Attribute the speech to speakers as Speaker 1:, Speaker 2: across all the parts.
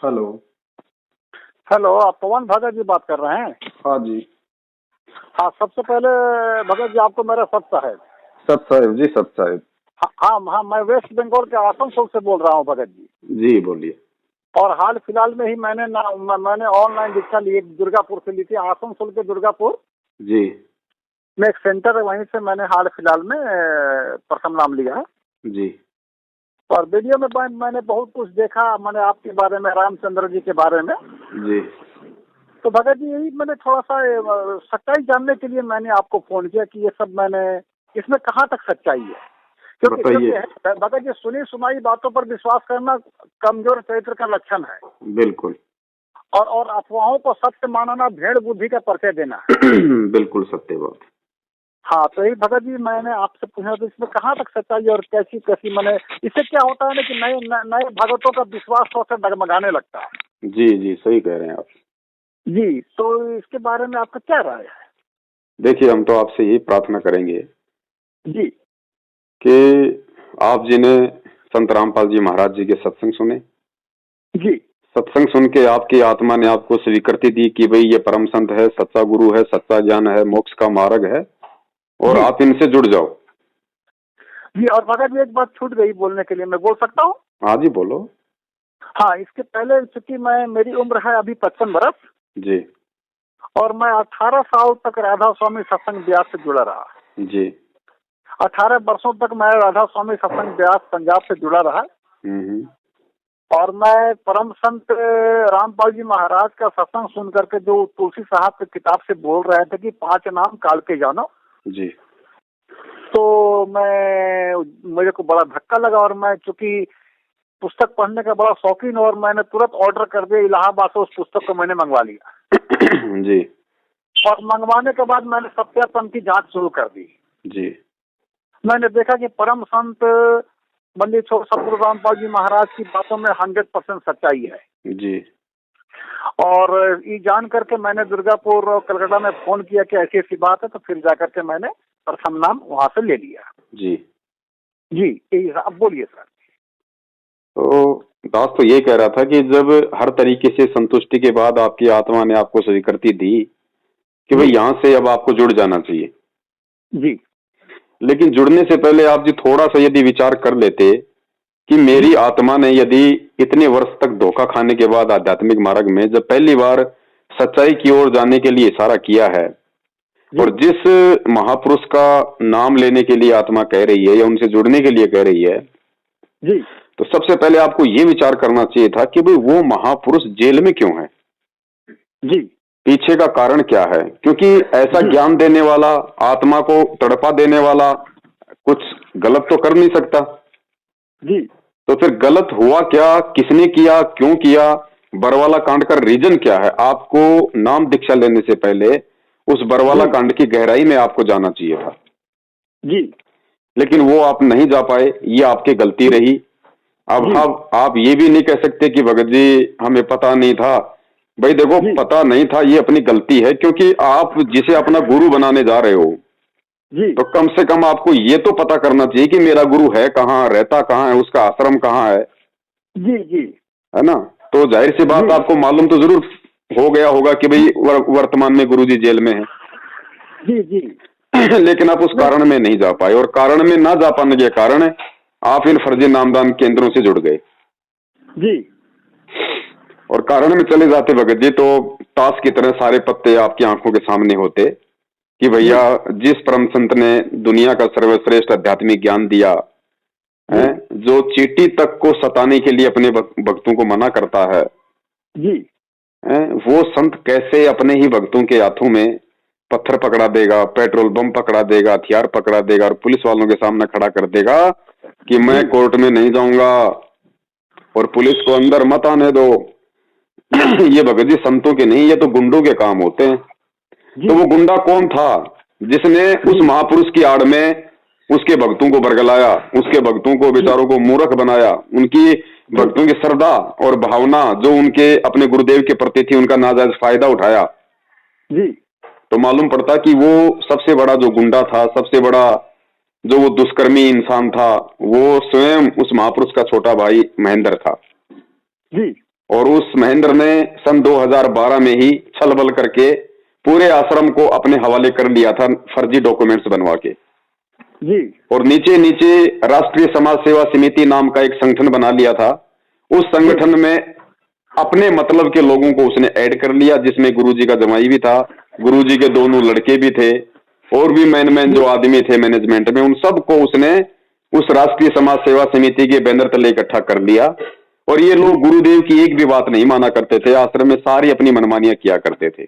Speaker 1: Hello.
Speaker 2: Hello, आप पवन भगत जी बात कर रहे हैं?
Speaker 1: हाँ जी।
Speaker 2: हाँ, सबसे पहले भगत जी आपको मेरा सत साहेब।
Speaker 1: सत साहेब जी, सत साहेब।
Speaker 2: हाँ हाँ हाँ, मैं वेस्ट बंगाल के आसनसोल से बोल रहा हूँ भगत जी।
Speaker 1: जी बोलिए।
Speaker 2: और हाल फिलहाल में ही मैंने ऑनलाइन दीक्षा ली, दुर्गापुर से ली थी, आसनसोल के दुर्गापुर
Speaker 1: जी
Speaker 2: में एक सेंटर है, वहीं से मैंने हाल फिलहाल में प्रथम नाम लिया है।
Speaker 1: जी
Speaker 2: और वीडियो में मैंने बहुत कुछ देखा, मैंने आपके बारे में, रामचंद्र जी के बारे में।
Speaker 1: जी।
Speaker 2: तो भगत जी यही मैंने थोड़ा सा सच्चाई जानने के लिए मैंने आपको फोन किया कि ये सब मैंने इसमें कहाँ तक सच्चाई है। क्योंकि
Speaker 1: बताइए।
Speaker 2: भगत जी, सुनी सुनाई बातों पर विश्वास करना कमजोर चरित्र का लक्षण है।
Speaker 1: बिल्कुल।
Speaker 2: और अफवाहों को सत्य मानना भेड़ बुद्धि का परिचय देना है।
Speaker 1: बिल्कुल सत्य बात।
Speaker 2: हाँ, तो यही भगत जी मैंने आपसे पूछा, तो इसमें कहाँ तक सच्चाई और कैसी कैसी, मैंने इससे क्या होता है ना कि नए भगतों का विश्वास थोड़ा सा डगमगाने लगता है।
Speaker 1: जी जी, सही कह रहे हैं आप।
Speaker 2: जी, तो इसके बारे में आपका क्या राय है?
Speaker 1: देखिए, हम तो आपसे यही प्रार्थना करेंगे
Speaker 2: जी
Speaker 1: कि आप जी ने संत रामपाल जी महाराज जी के सत्संग सुने।
Speaker 2: जी
Speaker 1: सत्संग सुन के आपकी आत्मा ने आपको स्वीकृति दी कि भाई ये परम संत है, सच्चा गुरु है, सच्चा ज्ञान है, मोक्ष का मार्ग है, और
Speaker 2: जी
Speaker 1: आप इनसे जुड़ जाओ।
Speaker 2: जी। और भगत जी एक बात छूट गई बोलने के लिए, मैं बोल सकता हूँ?
Speaker 1: हाँ जी, बोलो।
Speaker 2: हाँ, इसके पहले चूंकि मेरी उम्र है अभी 55 बरस,
Speaker 1: जी
Speaker 2: और मैं 18 साल तक राधा स्वामी सत्संग ब्यास से जुड़ा रहा।
Speaker 1: जी।
Speaker 2: 18 वर्षों तक मैं राधा स्वामी सत्संग ब्यास पंजाब से जुड़ा रहा।
Speaker 1: हम्म।
Speaker 2: और मैं परम संत रामपाल जी महाराज का सत्संग सुन करके, जो तुलसी साहब की किताब से बोल रहे थे कि 5 नाम काल के जानो,
Speaker 1: जी।
Speaker 2: तो मुझे को बड़ा धक्का लगा। और मैं चूंकि पुस्तक पढ़ने का बड़ा शौकीन, और मैंने तुरंत ऑर्डर कर दिया, इलाहाबाद से उस पुस्तक को मैंने मंगवा लिया।
Speaker 1: जी
Speaker 2: और मंगवाने के बाद मैंने सत्यापन की जांच शुरू कर दी।
Speaker 1: जी।
Speaker 2: मैंने देखा कि परम संत मंदिर छोड़ सतगुरु रामपाल जी महाराज की बातों में 100% सच्चाई है।
Speaker 1: जी।
Speaker 2: और ये जान करके मैंने दुर्गापुर और कलकत्ता में फोन किया कि ऐसी ऐसी बात है, तो फिर जाकर के मैंने प्रथम नाम वहां से ले लिया।
Speaker 1: जी।
Speaker 2: जी, अब बोलिए सर।
Speaker 1: तो दास तो ये कह रहा था कि जब हर तरीके से संतुष्टि के बाद आपकी आत्मा ने आपको स्वीकृति दी कि भाई यहाँ से अब आपको जुड़ जाना चाहिए,
Speaker 2: जी
Speaker 1: लेकिन जुड़ने से पहले आप जी थोड़ा सा यदि विचार कर लेते कि मेरी आत्मा ने यदि इतने वर्ष तक धोखा खाने के बाद आध्यात्मिक मार्ग में जब पहली बार सच्चाई की ओर जाने के लिए इशारा किया है, और जिस महापुरुष का नाम लेने के लिए आत्मा कह रही है या उनसे जुड़ने के लिए कह रही है
Speaker 2: जी,
Speaker 1: तो सबसे पहले आपको ये विचार करना चाहिए था कि भाई वो महापुरुष जेल में क्यों है,
Speaker 2: जी
Speaker 1: पीछे का कारण क्या है। क्योंकि ऐसा ज्ञान देने वाला, आत्मा को तड़पा देने वाला कुछ गलत तो कर नहीं सकता।
Speaker 2: जी
Speaker 1: तो फिर गलत हुआ क्या, किसने किया, क्यों किया, बरवाला कांड का रीजन क्या है। आपको नाम दीक्षा लेने से पहले उस बरवाला कांड की गहराई में आपको जाना चाहिए था
Speaker 2: जी।
Speaker 1: लेकिन वो आप नहीं जा पाए, ये आपकी गलती रही। अब आप ये भी नहीं कह सकते कि भगत जी हमें पता नहीं था। भाई देखो, पता नहीं था ये अपनी गलती है, क्योंकि आप जिसे अपना गुरु बनाने जा रहे हो
Speaker 2: जी,
Speaker 1: तो कम से कम आपको ये तो पता करना चाहिए कि मेरा गुरु है कहाँ, रहता कहाँ है, उसका आश्रम कहाँ है।
Speaker 2: जी जी,
Speaker 1: है ना। तो जाहिर सी बात आपको मालूम तो जरूर हो गया होगा कि भाई वर्तमान में गुरुजी जेल में है।
Speaker 2: जी जी।
Speaker 1: लेकिन आप उस कारण में नहीं जा पाए, और कारण में ना जा पाने के कारण आप इन फर्जी नामदान केंद्रों से जुड़ गए
Speaker 2: जी।
Speaker 1: और कारण में चले जाते भगत जी तो ताश की तरह सारे पत्ते आपकी आंखों के सामने होते कि भैया जिस परम संत ने दुनिया का सर्वश्रेष्ठ आध्यात्मिक ज्ञान दिया है, जो चींटी तक को सताने के लिए अपने भक्तों को मना करता है
Speaker 2: जी,
Speaker 1: वो संत कैसे अपने ही भक्तों के हाथों में पत्थर पकड़ा देगा, पेट्रोल बम पकड़ा देगा, हथियार पकड़ा देगा और पुलिस वालों के सामने खड़ा कर देगा कि मैं कोर्ट में नहीं जाऊंगा और पुलिस को अंदर मत आने दो। ये भगत जी संतों के नहीं, ये तो गुंडों के काम होते हैं। तो वो गुंडा कौन था जिसने उस महापुरुष की आड़ में उसके भक्तों को बरगलाया, उसके भक्तों को बेचारों को मूर्ख बनाया, उनकी भक्तों की श्रद्धा और भावना जो उनके अपने गुरुदेव के प्रति थी उनका नाजायज फायदा उठाया।
Speaker 2: जी।
Speaker 1: तो मालूम पड़ता कि वो सबसे बड़ा जो गुंडा था, सबसे बड़ा जो वो दुष्कर्मी इंसान था, वो स्वयं उस महापुरुष का छोटा भाई महेंद्र था।
Speaker 2: जी।
Speaker 1: और उस महेंद्र ने सन 2012 में ही छल बल करके पूरे आश्रम को अपने हवाले कर लिया था, फर्जी डॉक्यूमेंट्स बनवा के
Speaker 2: जी।
Speaker 1: और नीचे नीचे राष्ट्रीय समाज सेवा समिति नाम का एक संगठन बना लिया था। उस संगठन में अपने मतलब के लोगों को उसने ऐड कर लिया, जिसमें गुरुजी का जमाई भी था, गुरुजी के दोनों लड़के भी थे, और भी मैन जो आदमी थे मैनेजमेंट में, उन सबको उसने उस राष्ट्रीय समाज सेवा समिति के बैनर तले इकट्ठा कर लिया। और ये लोग गुरुदेव की एक भी बात नहीं माना करते थे, आश्रम में सारी अपनी मनमानियां किया करते थे।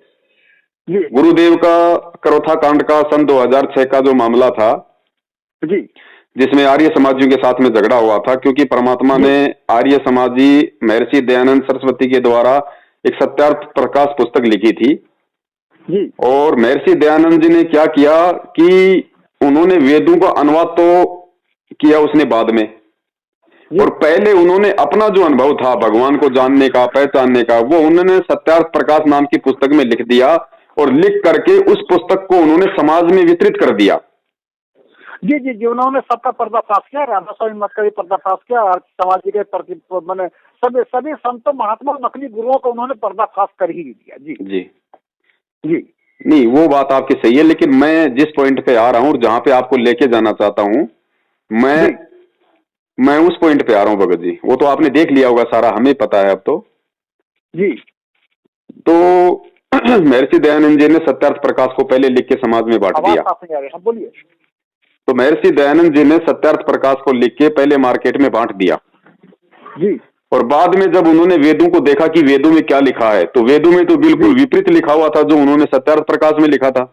Speaker 1: गुरुदेव का करोथा कांड का सन 2006 का जो मामला था
Speaker 2: जी,
Speaker 1: जिसमें आर्य समाजियों के साथ में झगड़ा हुआ था, क्योंकि परमात्मा ने आर्य समाजी महर्षि दयानंद सरस्वती के द्वारा एक सत्यार्थ प्रकाश पुस्तक लिखी थी
Speaker 2: जी।
Speaker 1: और महर्षि दयानंद जी ने क्या किया कि उन्होंने वेदों का अनुवाद तो किया उसने बाद में, और पहले उन्होंने अपना जो अनुभव था भगवान को जानने का, पहचानने का, वो उन्होंने सत्यार्थ प्रकाश नाम की पुस्तक में लिख दिया और लिख करके उस पुस्तक को उन्होंने समाज में वितरित कर दिया।
Speaker 2: जी जी जी, उन्होंने सबका पर्दाफाश किया, राधा स्वामी मत का भी पर्दाफाश किया, और समाज के प्रति मैंने सभी संतों महात्मा नकली गुरुओं को उन्होंने पर्दाफाश कर ही दिया। जी
Speaker 1: जी
Speaker 2: जी।
Speaker 1: नहीं, वो बात आपकी सही है, लेकिन मैं जिस पॉइंट पे आ रहा हूँ और जहां पे आपको लेके जाना चाहता हूँ, मैं उस पॉइंट पे आ रहा हूँ भगत जी। वो तो आपने देख लिया होगा सारा, हमें पता है अब तो।
Speaker 2: जी।
Speaker 1: तो महर्षि दयानंद जी ने सत्यार्थ प्रकाश को पहले लिख के समाज में बांट दिया।
Speaker 2: बोलिए।
Speaker 1: तो महर्षि दयानंद जी ने सत्यार्थ प्रकाश को लिख के पहले मार्केट में बांट दिया
Speaker 2: जी,
Speaker 1: और बाद में जब उन्होंने वेदों को देखा कि वेदों में क्या लिखा है, तो वेदों में तो बिल्कुल विपरीत लिखा हुआ था जो उन्होंने सत्यार्थ प्रकाश में लिखा था।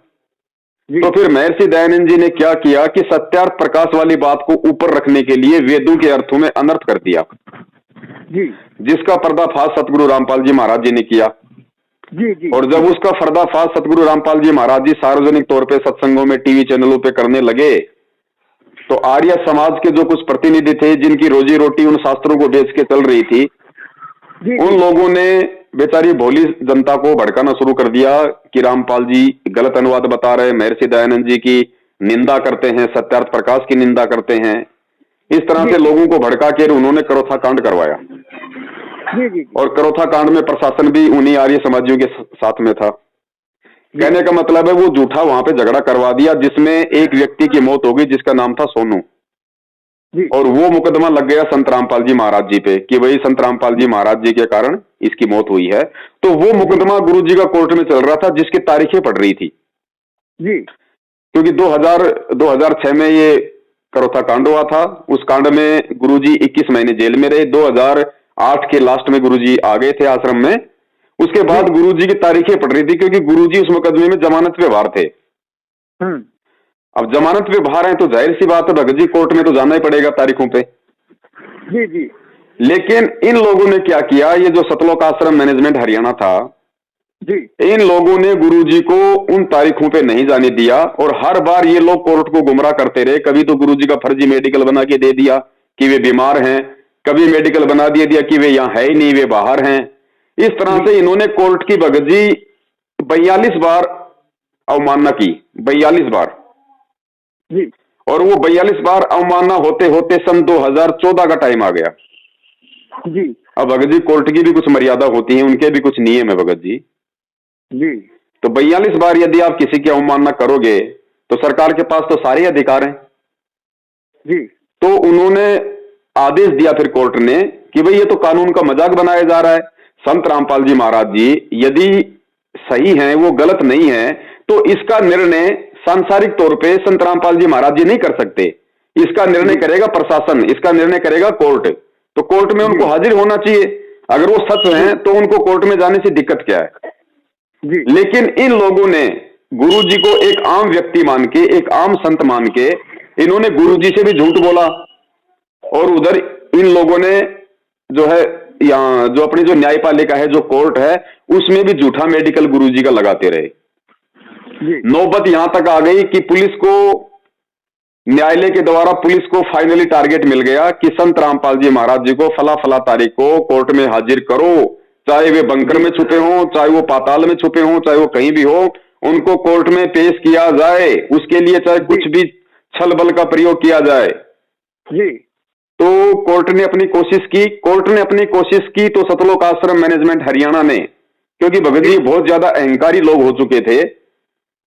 Speaker 1: तो फिर महर्षि दयानंद जी ने क्या किया कि सत्यार्थ प्रकाश वाली बात को ऊपर रखने के लिए वेदों के अर्थों में अनर्थ कर दिया
Speaker 2: जी,
Speaker 1: जिसका पर्दाफाश सतगुरु रामपाल जी महाराज जी ने किया।
Speaker 2: जी जी।
Speaker 1: और जब उसका पर्दाफाश सतगुरु रामपाल जी महाराज जी सार्वजनिक तौर पे सत्संगों में, टीवी चैनलों पे करने लगे, तो आर्य समाज के जो कुछ प्रतिनिधि थे जिनकी रोजी रोटी उन शास्त्रों को बेच के चल रही थी, उन लोगों ने बेचारी भोली जनता को भड़काना शुरू कर दिया कि रामपाल जी गलत अनुवाद बता रहे, महर्षि दयानंद जी की निंदा करते हैं, सत्यार्थ प्रकाश की निंदा करते हैं। इस तरह से लोगों को भड़का के उन्होंने करोथा कांड करवाया। और करोथा कांड में प्रशासन भी उन्हीं आर्य समाजियों के साथ में था। कहने का मतलब है वो झूठा वहां पे झगड़ा करवा दिया, जिसमें एक व्यक्ति की मौत हो गई जिसका नाम था सोनू, और वो मुकदमा लग गया संत रामपाल जी महाराज जी पे कि वही संत रामपाल जी महाराज जी के कारण इसकी मौत हुई है। तो वो मुकदमा गुरु जी का कोर्ट में चल रहा था जिसकी तारीखें पड़ रही थी
Speaker 2: जी,
Speaker 1: क्योंकि 2006 में ये करोथा कांड हुआ था। उस कांड में गुरुजी 21 महीने जेल में रहे। 2008 के लास्ट में गुरुजी आ गए थे आश्रम में। उसके बाद गुरुजी की तारीखें पड़ रही थी क्योंकि गुरुजी उस मुकदमे में जमानत पे बाहर थे। अब जमानत पे बाहर हैं तो जाहिर सी बात है भगत जी कोर्ट में तो जाना ही पड़ेगा तारीखों पे।
Speaker 2: जी जी।
Speaker 1: लेकिन इन लोगों ने क्या किया, ये जो सतलोक आश्रम मैनेजमेंट हरियाणा था
Speaker 2: जी,
Speaker 1: इन लोगों ने गुरुजी को उन तारीखों पे नहीं जाने दिया और हर बार ये लोग कोर्ट को गुमराह करते रहे। कभी तो गुरुजी का फर्जी मेडिकल बना के दे दिया कि वे बीमार हैं, कभी मेडिकल बना दिया कि वे यहाँ है ही नहीं, वे बाहर हैं। इस तरह से इन्होंने कोर्ट की भगत जी 42 बार अवमानना की, 42 बार
Speaker 2: जी।
Speaker 1: और वो 42 बार अवमानना होते होते सन 2014 का टाइम आ गया
Speaker 2: जी।
Speaker 1: अब भगत जी कोर्ट की भी कुछ मर्यादा होती है, उनके भी कुछ नियम है भगत जी
Speaker 2: जी।
Speaker 1: तो 42 बार यदि आप किसी की अवमानना करोगे तो सरकार के पास तो सारे अधिकार हैं
Speaker 2: जी।
Speaker 1: तो उन्होंने आदेश दिया फिर कोर्ट ने कि भाई ये तो कानून का मजाक बनाया जा रहा है। संत रामपाल जी महाराज जी यदि सही हैं, वो गलत नहीं है, तो इसका निर्णय सांसारिक तौर पे संत रामपाल जी महाराज जी नहीं कर सकते। इसका निर्णय करेगा प्रशासन, इसका निर्णय करेगा कोर्ट। तो कोर्ट में उनको हाजिर होना चाहिए। अगर वो सच हैं तो उनको कोर्ट में जाने से दिक्कत क्या है
Speaker 2: जी।
Speaker 1: लेकिन इन लोगों ने गुरु जी को एक आम व्यक्ति मान के, एक आम संत मान के इन्होंने गुरु जी से भी झूठ बोला और उधर इन लोगों ने जो है यहाँ जो अपनी जो न्यायपालिका है, जो कोर्ट है, उसमें भी झूठा मेडिकल गुरु जी का लगाते रहे। नौबत यहां तक आ गई कि पुलिस को, न्यायालय के द्वारा पुलिस को फाइनली टारगेट मिल गया कि संत रामपाल जी महाराज जी को फला फला तारीख को कोर्ट में हाजिर करो, चाहे वे बंकर में छुपे हों, चाहे वो पाताल में छुपे हों, चाहे वो कहीं भी हो, उनको कोर्ट में पेश किया जाए। उसके लिए चाहे कुछ भी छल बल का प्रयोग किया जाए।
Speaker 2: जी।
Speaker 1: तो कोर्ट ने अपनी कोशिश की तो सतलोक आश्रम मैनेजमेंट हरियाणा ने, क्योंकि भगत जी बहुत ज्यादा अहंकारी लोग हो चुके थे,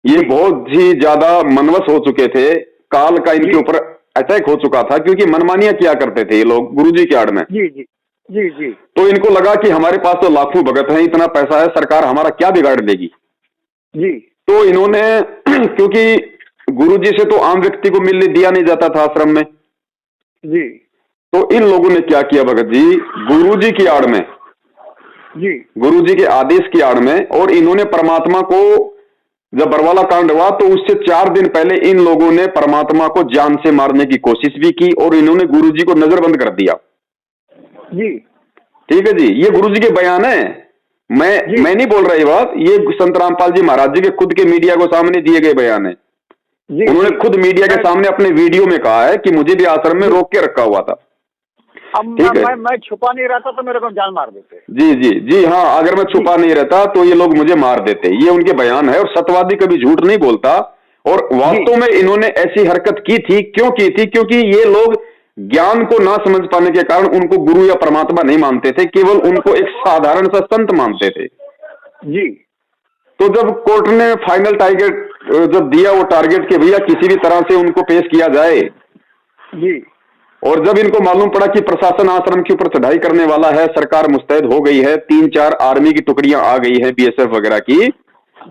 Speaker 1: ये बहुत ही ज्यादा मनवस हो चुके थे, काल का इनके ऊपर अटैक हो चुका था, क्योंकि मनमानियां किया करते थे ये लोग गुरुजी की आड़ में।
Speaker 2: जी जी जी जी।
Speaker 1: तो इनको लगा कि हमारे पास तो लाखों भगत हैं, इतना पैसा है, सरकार हमारा क्या बिगाड़ देगी
Speaker 2: जी।
Speaker 1: तो इन्होंने क्योंकि गुरुजी से तो आम व्यक्ति को मिलने दिया नहीं जाता था आश्रम में
Speaker 2: जी,
Speaker 1: तो इन लोगों ने क्या किया भगत जी, गुरुजी की आड़ में,
Speaker 2: जी
Speaker 1: गुरुजी के आदेश की आड़ में, और इन्होंने परमात्मा को, जब बरवाला कांड हुआ तो उससे 4 दिन पहले इन लोगों ने परमात्मा को जान से मारने की कोशिश भी की, और इन्होंने गुरुजी को नजरबंद कर दिया
Speaker 2: जी।
Speaker 1: ठीक है जी, ये गुरुजी के बयान है, मैं नहीं बोल रहा ये बात, ये संत रामपाल जी महाराज जी के खुद के मीडिया को सामने दिए गए बयान है। उन्होंने खुद मीडिया के सामने अपने वीडियो में कहा है कि मुझे भी आश्रम में रोक के रखा हुआ था।
Speaker 2: अब मैं छुपा नहीं रहता तो मेरे को जान मार देते।
Speaker 1: जी जी जी हाँ, अगर मैं छुपा नहीं रहता तो ये लोग मुझे मार देते, ये उनके बयान है। और सत्यवादी कभी झूठ नहीं बोलता, और वास्तव में इन्होंने ऐसी हरकत की थी, क्यों की थी, क्योंकि ये लोग ज्ञान को ना समझ पाने के कारण उनको गुरु या परमात्मा नहीं मानते थे, केवल उनको एक साधारण सा संत मानते थे
Speaker 2: जी।
Speaker 1: तो जब कोर्ट ने फाइनल टारगेट जब दिया, वो टारगेट के भैया किसी भी तरह से उनको पेश किया जाए
Speaker 2: जी,
Speaker 1: और जब इनको मालूम पड़ा कि प्रशासन आश्रम के ऊपर चढ़ाई करने वाला है, सरकार मुस्तैद हो गई है, 3-4 आर्मी की टुकड़ियां आ गई है बीएसएफ वगैरह की,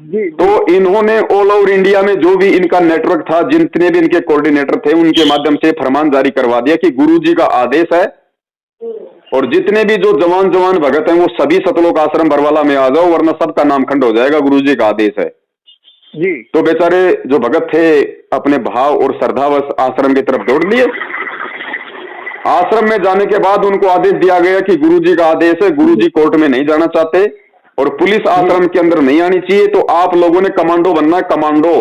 Speaker 2: जी,
Speaker 1: तो इन्होंने ऑल ओवर इंडिया में जो भी इनका नेटवर्क था, जितने भी इनके कोऑर्डिनेटर थे, उनके माध्यम से फरमान जारी करवा दिया कि गुरुजी का आदेश है और जितने भी जो जवान भगत हैं वो सभी सतलोक आश्रम बरवाला में आ जाओ, वरना सबका नाम खंड हो जाएगा, गुरुजी का आदेश है
Speaker 2: जी।
Speaker 1: तो बेचारे जो भगत थे अपने भाव और श्रद्धावश आश्रम की तरफ दौड़ लिए। आश्रम में जाने के बाद उनको आदेश दिया गया कि गुरुजी का आदेश है, गुरुजी कोर्ट में नहीं जाना चाहते और पुलिस आश्रम के अंदर नहीं आनी चाहिए, तो आप लोगों ने कमांडो बनना है, कमांडो।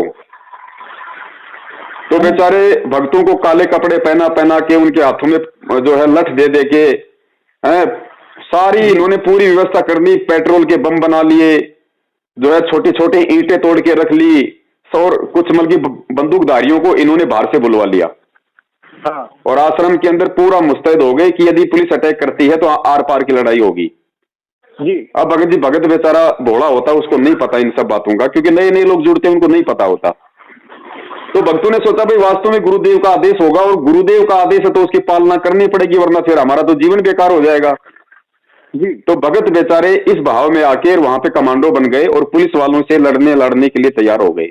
Speaker 1: तो बेचारे भक्तों को काले कपड़े पहना पहना के उनके हाथों में जो है लठ दे दे के सारी इन्होंने पूरी व्यवस्था कर ली, पेट्रोल के बम बना लिए, जो है छोटी छोटी ईंटें तोड़ के रख ली, और कुछ मतलब बंदूकधारियों को इन्होंने बाहर से बुलवा लिया।
Speaker 2: हाँ।
Speaker 1: और आश्रम के अंदर पूरा मुस्तैद हो गए कि यदि पुलिस अटैक करती है तो आर पार की लड़ाई होगी
Speaker 2: जी।
Speaker 1: अब भगत बेचारा भोला होता, उसको नहीं पता इन सब बातों का, क्योंकि नए नए लोग जुड़ते हैं, उनको नहीं पता होता। तो भक्तों ने सोचा भाई वास्तव में गुरुदेव का आदेश होगा, और गुरुदेव का आदेश है तो उसकी पालना करनी पड़ेगी, वरना फिर हमारा तो जीवन बेकार हो जाएगा
Speaker 2: जी।
Speaker 1: तो भगत बेचारे इस भाव में आके वहां पे कमांडो बन गए और पुलिस वालों से लड़ने के लिए तैयार हो गए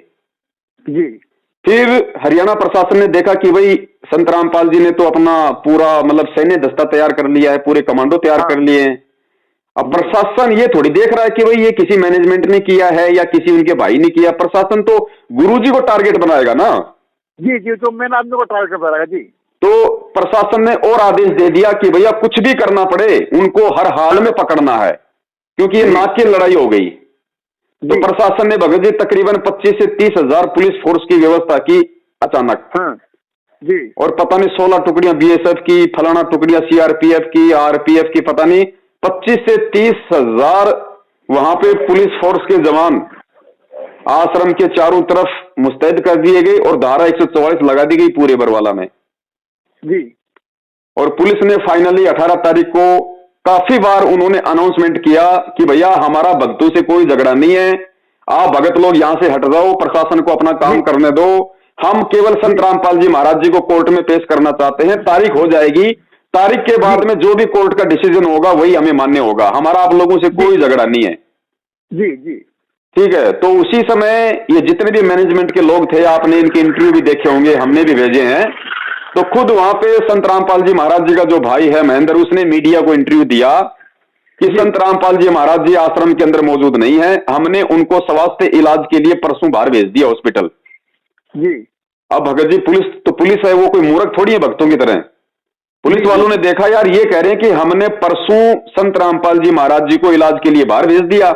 Speaker 2: जी।
Speaker 1: फिर हरियाणा प्रशासन ने देखा कि भाई संत रामपाल जी ने तो अपना पूरा मतलब सैन्य दस्ता तैयार कर लिया है, पूरे कमांडो तैयार कर लिए हैं। अब प्रशासन ये थोड़ी देख रहा है कि भाई ये किसी मैनेजमेंट ने किया है या किसी उनके भाई ने किया, प्रशासन तो गुरुजी को टारगेट बनाएगा ना।
Speaker 2: जी जी, तो मेन आदमी को टारगेट बनाएगा जी।
Speaker 1: तो प्रशासन ने और आदेश दे दिया कि भैया कुछ भी करना पड़े, उनको हर हाल में पकड़ना है, क्योंकि ये नाक की लड़ाई हो गई। तो प्रशासन ने भगत जी तकरीबन 25 से 30 हजार पुलिस फोर्स की व्यवस्था की अचानक।
Speaker 2: हाँ, जी।
Speaker 1: और पता नहीं 16 टुकड़ियां बीएसएफ की, फलाना टुकड़ियां सीआरपीएफ की, आरपीएफ की, पता नहीं 25 से 30 हजार वहां पे पुलिस फोर्स के जवान आश्रम के चारों तरफ मुस्तैद कर दिए गए और धारा 144 लगा दी गई पूरे बरवाला में
Speaker 2: जी।
Speaker 1: और पुलिस ने फाइनली 18 तारीख को काफी बार उन्होंने अनाउंसमेंट किया कि भैया हमारा भक्तों से कोई झगड़ा नहीं है, आप भगत लोग यहां से हट जाओ, प्रशासन को अपना काम करने दो, हम केवल संत रामपाल जी महाराज जी को कोर्ट में पेश करना चाहते हैं, तारीख हो जाएगी, तारीख के बाद में जो भी कोर्ट का डिसीजन होगा वही हमें मान्य होगा, हमारा आप लोगों से कोई झगड़ा नहीं है।
Speaker 2: जी जी,
Speaker 1: ठीक है। तो उसी समय ये जितने भी मैनेजमेंट के लोग थे, आपने इनके इंटरव्यू भी देखे होंगे, हमने भी भेजे हैं, तो खुद वहां पे संत रामपाल जी महाराज जी का जो भाई है महेंद्र, उसने मीडिया को इंटरव्यू दिया कि संत रामपाल जी महाराज जी आश्रम के अंदर मौजूद नहीं है, हमने उनको स्वास्थ्य इलाज के लिए परसों बाहर भेज दिया हॉस्पिटल।
Speaker 2: जी।
Speaker 1: अब भगत जी पुलिस है, वो कोई मूर्ख थोड़ी है भक्तों की तरह। पुलिस वालों ने देखा यार ये कह रहे हैं कि हमने परसों संत रामपाल जी महाराज जी को इलाज के लिए बाहर भेज दिया,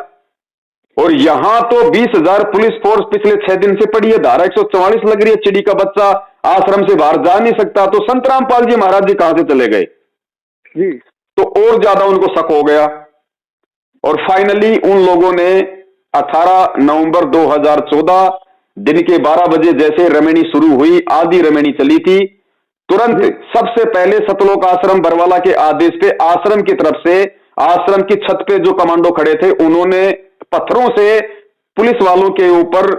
Speaker 1: और यहां तो 20,000 पुलिस फोर्स पिछले 6 दिन से पड़ी है, धारा 144 लग रही है, चिड़ी का बच्चा आश्रम से बाहर जा नहीं सकता, तो संत रामपाल जी महाराज जी कहां से चले गए
Speaker 2: जी।
Speaker 1: तो और ज्यादा उनको शक हो गया। और फाइनली उन लोगों ने 18 नवंबर 2014 दिन के 12 बजे जैसे रमेणी शुरू हुई, आधी रमेणी चली थी, तुरंत सबसे पहले सतलोक आश्रम बरवाला के आदेश पे आश्रम की तरफ से, आश्रम की छत पे जो कमांडो खड़े थे उन्होंने पत्थरों से पुलिस वालों के ऊपर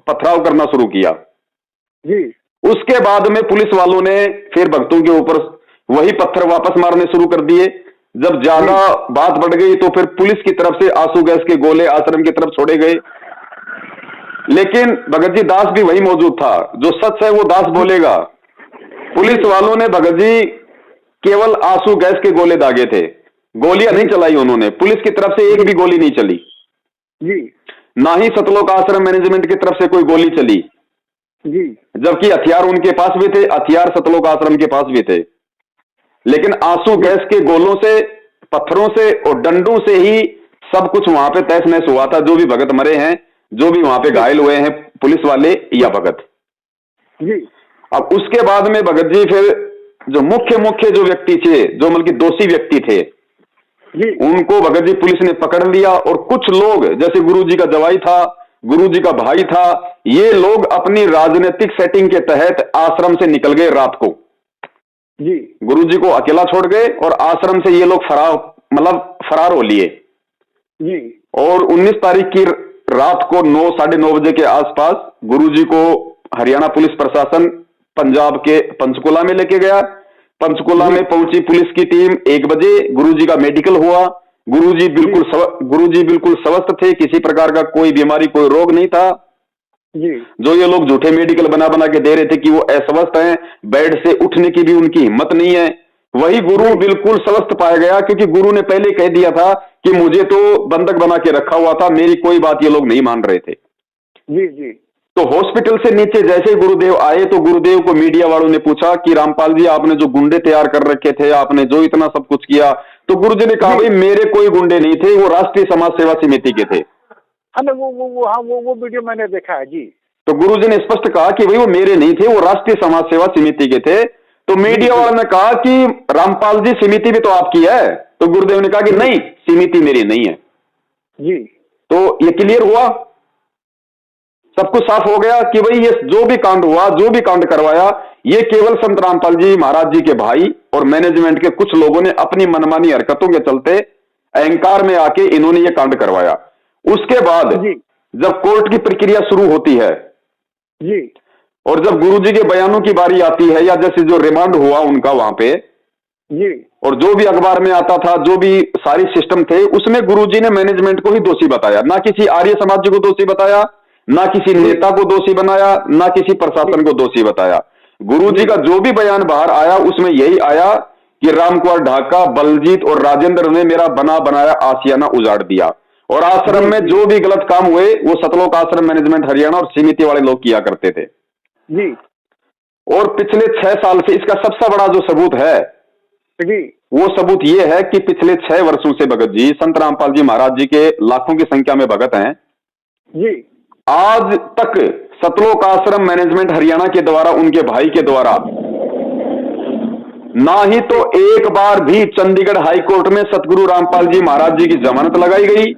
Speaker 1: पथराव करना शुरू किया
Speaker 2: जी।
Speaker 1: उसके बाद में पुलिस वालों ने फिर भक्तों के ऊपर वही पत्थर वापस मारने शुरू कर दिए। जब ज्यादा बात बढ़ गई तो फिर पुलिस की तरफ से आंसू गैस के गोले आश्रम की तरफ छोड़े गए। लेकिन भगत जी दास भी वही मौजूद था, जो सच है वो दास बोलेगा। पुलिस वालों ने भगत जी केवल आंसू गैस के गोले दागे थे, गोलियां नहीं चलाई उन्होंने, पुलिस की तरफ से एक भी गोली नहीं चली
Speaker 2: जी।
Speaker 1: ना ही सतलोक आश्रम मैनेजमेंट की तरफ से कोई गोली चली
Speaker 2: जी।
Speaker 1: जबकि हथियार उनके पास भी थे, हथियार सतलोक आश्रम के पास भी थे। लेकिन आंसू गैस के गोलों से, पत्थरों से और डंडों से ही सब कुछ वहां पे तहस नहस हुआ था। जो भी भगत मरे हैं, जो भी वहां पे घायल हुए हैं, पुलिस वाले या भगत
Speaker 2: जी।
Speaker 1: अब उसके बाद में भगत जी फिर जो मुख्य जो व्यक्ति थे, जो मतलब कि दोषी व्यक्ति थे
Speaker 2: जी।
Speaker 1: उनको भगत जी पुलिस ने पकड़ लिया। और कुछ लोग जैसे गुरु जी का जवाई था, गुरु जी का भाई था, ये लोग अपनी राजनीतिक सेटिंग के तहत आश्रम से निकल गए रात को
Speaker 2: जी।
Speaker 1: गुरु जी को अकेला छोड़ गए और आश्रम से ये लोग फरार हो लिए
Speaker 2: जी।
Speaker 1: और 19 तारीख की रात को 9 साढ़े 9 बजे के आसपास गुरु जी को हरियाणा पुलिस प्रशासन पंजाब के पंचकुला में लेके गया। पंचकुला में पहुंची पुलिस की टीम 1 बजे, गुरु जी का मेडिकल हुआ। गुरु जी बिल्कुल स्वस्थ थे, किसी प्रकार का कोई बीमारी, कोई रोग नहीं था।
Speaker 2: जी।
Speaker 1: जो ये लोग झूठे मेडिकल बना के दे रहे थे कि वो अस्वस्थ हैं, बेड से उठने की भी उनकी हिम्मत नहीं है, वही गुरु बिल्कुल स्वस्थ पाया गया। क्योंकि गुरु ने पहले कह दिया था कि मुझे तो बंधक बना के रखा हुआ था, मेरी कोई बात ये लोग नहीं मान रहे थे।
Speaker 2: जी। जी।
Speaker 1: तो हॉस्पिटल से नीचे जैसे ही गुरुदेव आए तो गुरुदेव को मीडिया वालों ने पूछा कि रामपाल जी आपने जो गुंडे तैयार कर रखे थे, आपने जो इतना सब कुछ किया, तो गुरु जी ने कहा भाई मेरे कोई गुंडे नहीं थे, वो राष्ट्रीय समाज सेवा समिति के थे।
Speaker 2: हाँ, वो वीडियो मैंने देखा है जी।
Speaker 1: तो गुरु जी ने स्पष्ट कहा कि भाई वो मेरे नहीं थे, वो राष्ट्रीय समाज सेवा समिति के थे। तो मीडिया वालों ने कहा कि रामपाल जी समिति भी तो आपकी है। तो गुरुदेव ने कहा कि नहीं, समिति मेरी नहीं है
Speaker 2: जी।
Speaker 1: तो ये क्लियर हुआ, सब कुछ साफ हो गया कि भाई ये जो भी कांड हुआ, जो भी कांड करवाया, ये केवल संत रामपाल जी महाराज जी के भाई और मैनेजमेंट के कुछ लोगों ने अपनी मनमानी हरकतों के चलते अहंकार में आके इन्होंने ये कांड करवाया। उसके बाद जब कोर्ट की प्रक्रिया शुरू होती है
Speaker 2: जी,
Speaker 1: और जब गुरु जी के बयानों की बारी आती है, या जैसे जो रिमांड हुआ उनका वहां पे
Speaker 2: जी,
Speaker 1: और जो भी अखबार में आता था, जो भी सारी सिस्टम थे, उसमें गुरु जी ने मैनेजमेंट को ही दोषी बताया, ना किसी आर्य समाज को दोषी बताया, ना किसी नेता को दोषी बनाया, ना किसी प्रशासन को दोषी बताया। गुरु जी का जो भी बयान बाहर आया उसमें यही आया कि रामकुमार ढाका, बलजीत और राजेंद्र ने मेरा बना बनाया आशियाना उजाड़ दिया, और आश्रम में जो भी गलत काम हुए वो सतलोक आश्रम मैनेजमेंट हरियाणा और समिति वाले लोग किया करते थे
Speaker 2: जी।
Speaker 1: और पिछले 6 साल से इसका सबसे बड़ा जो सबूत है
Speaker 2: जी,
Speaker 1: वो सबूत ये है कि पिछले 6 वर्षों से भगत जी, संत रामपाल जी महाराज जी के लाखों की संख्या में भगत हैं
Speaker 2: जी,
Speaker 1: आज तक सतलोक आश्रम मैनेजमेंट हरियाणा के द्वारा, उनके भाई के द्वारा, ना ही तो एक बार भी चंडीगढ़ हाई कोर्ट में सतगुरु रामपाल जी महाराज जी की जमानत लगाई गई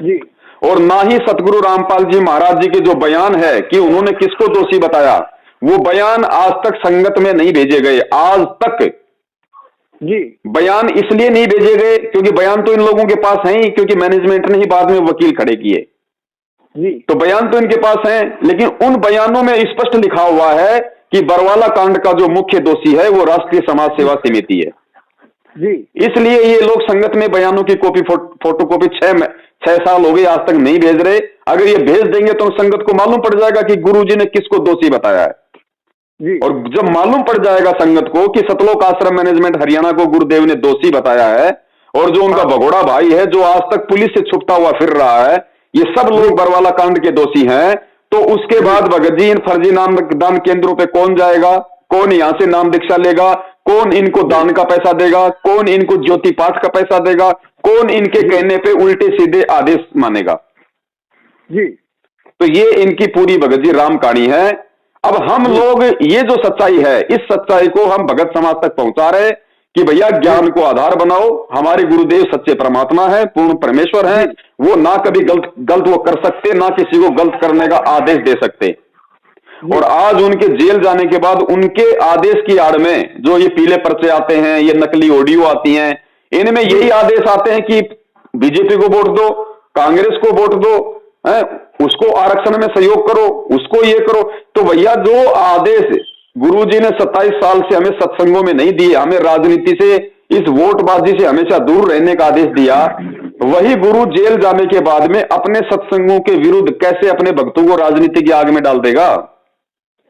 Speaker 2: जी,
Speaker 1: और ना ही सतगुरु रामपाल जी महाराज जी के जो बयान है कि उन्होंने किसको दोषी बताया, वो बयान आज तक संगत में नहीं भेजे गए। आज तक
Speaker 2: जी,
Speaker 1: बयान इसलिए नहीं भेजे गए क्योंकि बयान तो इन लोगों के पास है ही, क्योंकि मैनेजमेंट ने ही बाद में वकील खड़े किए,
Speaker 2: जी,
Speaker 1: तो बयान तो इनके पास हैं, लेकिन उन बयानों में स्पष्ट लिखा हुआ है कि बरवाला कांड का जो मुख्य दोषी है वो राष्ट्रीय समाज सेवा समिति है
Speaker 2: जी।
Speaker 1: इसलिए ये लोग संगत में बयानों की कॉपी, फोटोकॉपी 6 साल हो गए आज तक नहीं भेज रहे। अगर ये भेज देंगे तो संगत को मालूम पड़ जाएगा कि गुरुजी ने किसको दोषी बताया है
Speaker 2: जी।
Speaker 1: और जब मालूम पड़ जाएगा संगत को कि सतलोक आश्रम मैनेजमेंट हरियाणा को गुरुदेव ने दोषी बताया है, और जो उनका भगोड़ा भाई है जो आज तक पुलिस से छुपता हुआ फिर रहा है, ये सब लोग बरवाला कांड के दोषी हैं, तो उसके बाद भगत जी इन फर्जी नाम दान केंद्रों पे कौन जाएगा, कौन यहां से नाम दीक्षा लेगा, कौन इनको दान का पैसा देगा, कौन इनको ज्योति पाठ का पैसा देगा, कौन इनके कहने पे उल्टे सीधे आदेश मानेगा
Speaker 2: जी।
Speaker 1: तो ये इनकी पूरी भगत जी राम कहानी है। अब हम लोग ये जो सच्चाई है, इस सच्चाई को हम भगत समाज तक पहुंचा रहे कि भैया ज्ञान को आधार बनाओ, हमारे गुरुदेव सच्चे परमात्मा है, पूर्ण परमेश्वर है, वो ना कभी गलत वो कर सकते, ना किसी को गलत करने का आदेश दे सकते। और आज उनके जेल जाने के बाद उनके आदेश की आड़ में जो ये पीले पर्चे आते हैं, ये नकली ऑडियो आती हैं, इनमें यही आदेश आते हैं कि बीजेपी को वोट दो, कांग्रेस को वोट दो, है उसको आरक्षण में सहयोग करो, उसको ये करो। तो भैया जो आदेश गुरुजी ने 27 साल से हमें सत्संगों में नहीं दिए, हमें राजनीति से, इस वोटबाजी से हमेशा दूर रहने का आदेश दिया, वही गुरु जेल जाने के बाद में अपने सत्संगों के विरुद्ध कैसे अपने भक्तों को राजनीति की आग में डाल देगा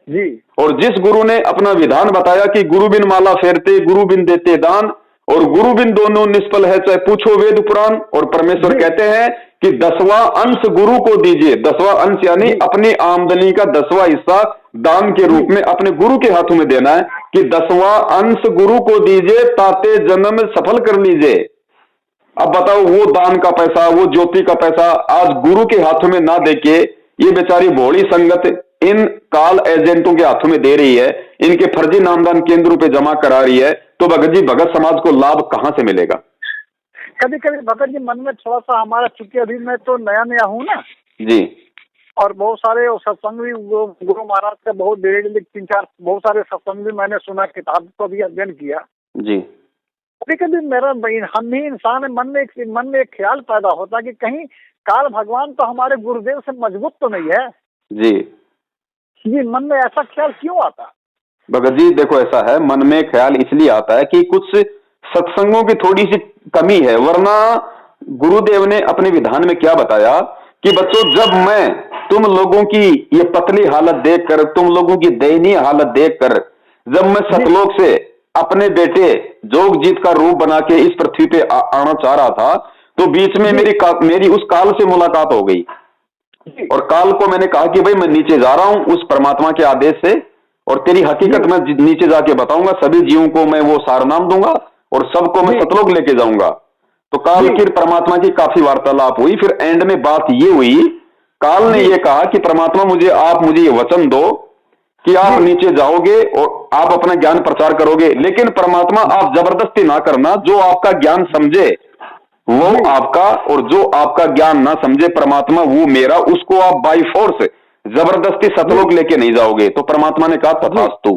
Speaker 2: जी।
Speaker 1: और जिस गुरु ने अपना विधान बताया कि गुरु बिन माला फेरते, गुरु बिन देते दान, और गुरु बिन दोनों निष्फल है चाहे पूछो वेद पुराण, और परमेश्वर कहते हैं कि 10वां अंश गुरु को दीजिए। 10वां अंश यानी अपनी आमदनी का 10वां हिस्सा दान के रूप में अपने गुरु के हाथों में देना है कि 10वां अंश गुरु को दीजिए, ताते जन्म सफल कर लीजिए। अब बताओ, वो दान का पैसा, वो ज्योति का पैसा आज गुरु के हाथों में ना देके ये बेचारी भोली संगत इन काल एजेंटों के हाथों में दे रही है, इनके फर्जी नामदान केंद्रों पे जमा करा रही है, तो भगत जी भगत समाज को लाभ कहां से मिलेगा?
Speaker 2: कभी कभी भगत जी मन में थोड़ा सा हमारा, चूंकि अभी मैं तो नया नया हूँ ना
Speaker 1: जी,
Speaker 2: और बहुत सारे सत्संग भी गुरु महाराज का बहुत डेढ़ 3-4 बहुत सारे सत्संग भी मैंने सुना, किताब को भी अध्ययन किया
Speaker 1: जी।
Speaker 2: कभी कभी मेरा हम ही इंसान है, मन में एक ख्याल पैदा होता है कि कहीं काल भगवान तो हमारे गुरुदेव से मजबूत तो नहीं है
Speaker 1: जी
Speaker 2: जी। मन में ऐसा ख्याल क्यों आता?
Speaker 1: भगत जी देखो, ऐसा है, मन में ख्याल इसलिए आता है कि कुछ सत्संगों की थोड़ी सी कमी है, वरना गुरुदेव ने अपने विधान में क्या बताया कि बच्चों, जब मैं तुम लोगों की ये पतली हालत देखकर, तुम लोगों की दयनीय हालत देखकर, जब मैं सतलोक से अपने बेटे जोगजीत का रूप बना के इस पृथ्वी पे आना चाह रहा था, तो बीच में मेरी उस काल से मुलाकात हो गई और काल को मैंने कहा कि भाई मैं नीचे जा रहा हूं उस परमात्मा के आदेश से, और तेरी हकीकत मैं नीचे जाके बताऊंगा, सभी जीवों को मैं वो सार नाम दूंगा और सबको मैं सतलोक लेके जाऊंगा। तो काल की परमात्मा की काफी वार्तालाप हुई, फिर एंड में बात ये हुई, काल ने ये कहा कि परमात्मा आप मुझे ये वचन दो कि आप नीचे जाओगे और आप अपना ज्ञान प्रचार करोगे, लेकिन परमात्मा आप जबरदस्ती ना करना, जो आपका ज्ञान समझे वो आपका, और जो आपका ज्ञान ना समझे परमात्मा वो मेरा, उसको आप बाई फोर्स जबरदस्ती सतलोक लेके नहीं जाओगे। तो परमात्मा ने कहा तथास्तु।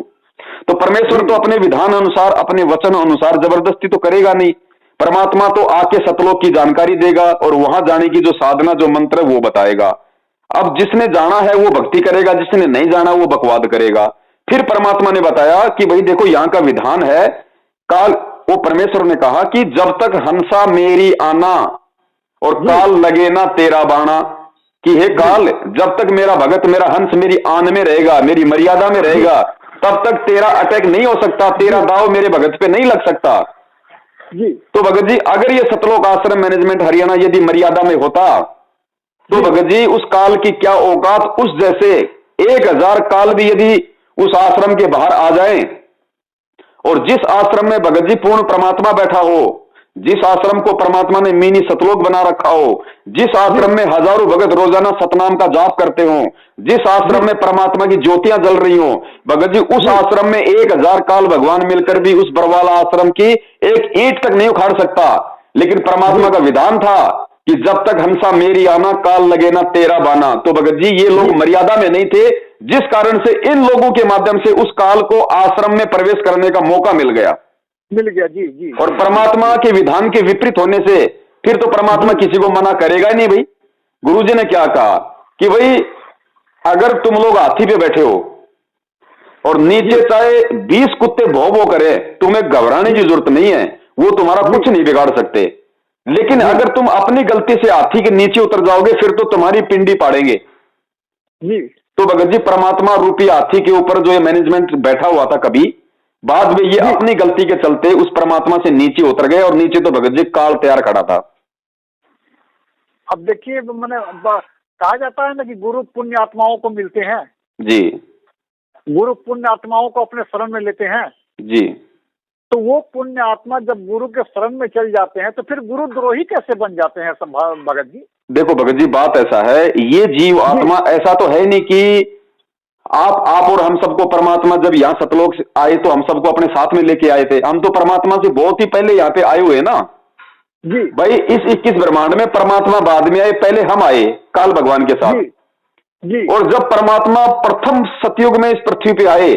Speaker 1: तो परमेश्वर तो अपने विधान अनुसार, अपने वचन अनुसार जबरदस्ती तो करेगा नहीं, परमात्मा तो आके सतलोक की जानकारी देगा और वहां जाने की जो साधना, जो मंत्र है वो बताएगा। अब जिसने जाना है वो भक्ति करेगा, जिसने नहीं जाना वो बकवाद करेगा। फिर परमात्मा ने बताया कि भाई देखो, यहां का विधान है, काल, वो परमेश्वर ने कहा कि जब तक हंसा मेरी आना और काल लगे ना तेरा बाणा, कि हे काल, जब तक मेरा भगत, मेरा हंस मेरी आन में रहेगा, मेरी मर्यादा में रहेगा, तब तक तेरा अटैक नहीं हो सकता, तेरा दाव मेरे भगत पे नहीं लग सकता
Speaker 2: जी।
Speaker 1: तो भगत जी, अगर ये सतलोक आश्रम मैनेजमेंट हरियाणा यदि मर्यादा में होता तो भगत जी उस काल की क्या औकात, उस जैसे 1000 काल भी यदि उस आश्रम के बाहर आ जाएं, और जिस आश्रम में भगत जी पूर्ण परमात्मा बैठा हो, जिस आश्रम को परमात्मा ने मिनी सतलोक बना रखा हो, जिस आश्रम में हजारों भगत रोजाना सतनाम का जाप करते हो, जिस आश्रम में परमात्मा की ज्योतियां जल रही हो, भगत जी उस आश्रम में 1000 काल भगवान मिलकर भी उस बरवाला आश्रम की एक ईंट तक नहीं उखाड़ सकता। लेकिन परमात्मा का विधान था कि जब तक हंसा मेरी आना, काल लगे ना तेरा बाना। तो भगत जी ये लोग मर्यादा में नहीं थे, जिस कारण से इन लोगों के माध्यम से उस काल को आश्रम में प्रवेश करने का मौका मिल गया
Speaker 2: जी जी।
Speaker 1: और परमात्मा के विधान के विपरीत होने से फिर तो परमात्मा किसी को मना करेगा ही नहीं। भाई गुरुजी ने क्या कहा कि भाई अगर तुम लोग हाथी पे बैठे हो और नीचे चाहे 20 कुत्ते भौ भौ करे, तुम्हें घबराने की जरूरत नहीं है, वो तुम्हारा कुछ नहीं बिगाड़ सकते। लेकिन अगर तुम अपनी गलती से हाथी के नीचे उतर जाओगे, फिर तो तुम्हारी पिंडी पाड़ेंगे
Speaker 2: जी।
Speaker 1: तो भगत जी परमात्मा रूपी हाथी के ऊपर जो ये मैनेजमेंट बैठा हुआ था, कभी बाद में ये अपनी गलती के चलते उस परमात्मा से नीचे उतर गए और नीचे तो भगत जी काल तैयार खड़ा था।
Speaker 2: अब देखिए, मैंने कहा जाता है ना कि गुरु पुण्य आत्माओं को मिलते हैं
Speaker 1: जी,
Speaker 2: गुरु पुण्य आत्माओं को अपने शरण में लेते हैं
Speaker 1: जी।
Speaker 2: तो वो पुण्य आत्मा जब गुरु के शरण में चल जाते हैं तो फिर गुरु द्रोही कैसे बन जाते हैं भगत जी?
Speaker 1: देखो भगत जी, बात ऐसा है, ये जीव आत्मा ऐसा तो है नहीं कि आप और हम सबको परमात्मा जब यहाँ सतलोक से आए तो हम सबको अपने साथ में लेके आए थे। हम तो परमात्मा से बहुत ही पहले यहाँ पे आए हुए ना
Speaker 2: जी।
Speaker 1: भाई, इस 21 ब्रह्मांड में परमात्मा बाद में आए, पहले हम आए काल भगवान के साथ।
Speaker 2: जी
Speaker 1: और जब परमात्मा प्रथम सतयुग में इस पृथ्वी पे आए,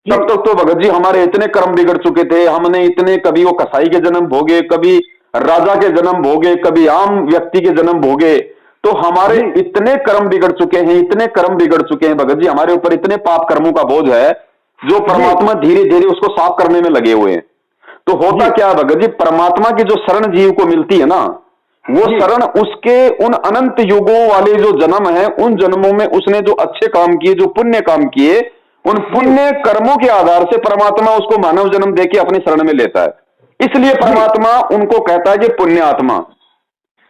Speaker 1: तब तक तो भगत जी हमारे इतने कर्म बिगड़ चुके थे, हमने इतने, कभी वो कसाई के जन्म भोगे, कभी राजा के जन्म भोगे, कभी आम व्यक्ति के जन्म भोगे, तो हमारे इतने कर्म बिगड़ चुके हैं, इतने कर्म बिगड़ चुके हैं भगत जी, हमारे ऊपर इतने पाप कर्मों का बोझ है, जो परमात्मा धीरे धीरे उसको साफ करने में लगे हुए हैं। तो होता क्या भगत जी, परमात्मा की जो शरण जीव को मिलती है ना, वो शरण उसके उन अनंत युगों वाले जो जन्म है, उन जन्मों में उसने जो अच्छे काम किए, जो पुण्य काम किए, उन पुण्य कर्मों के आधार से परमात्मा उसको मानव जन्म देके अपनी शरण में लेता है। इसलिए परमात्मा उनको कहता है कि पुण्य आत्मा।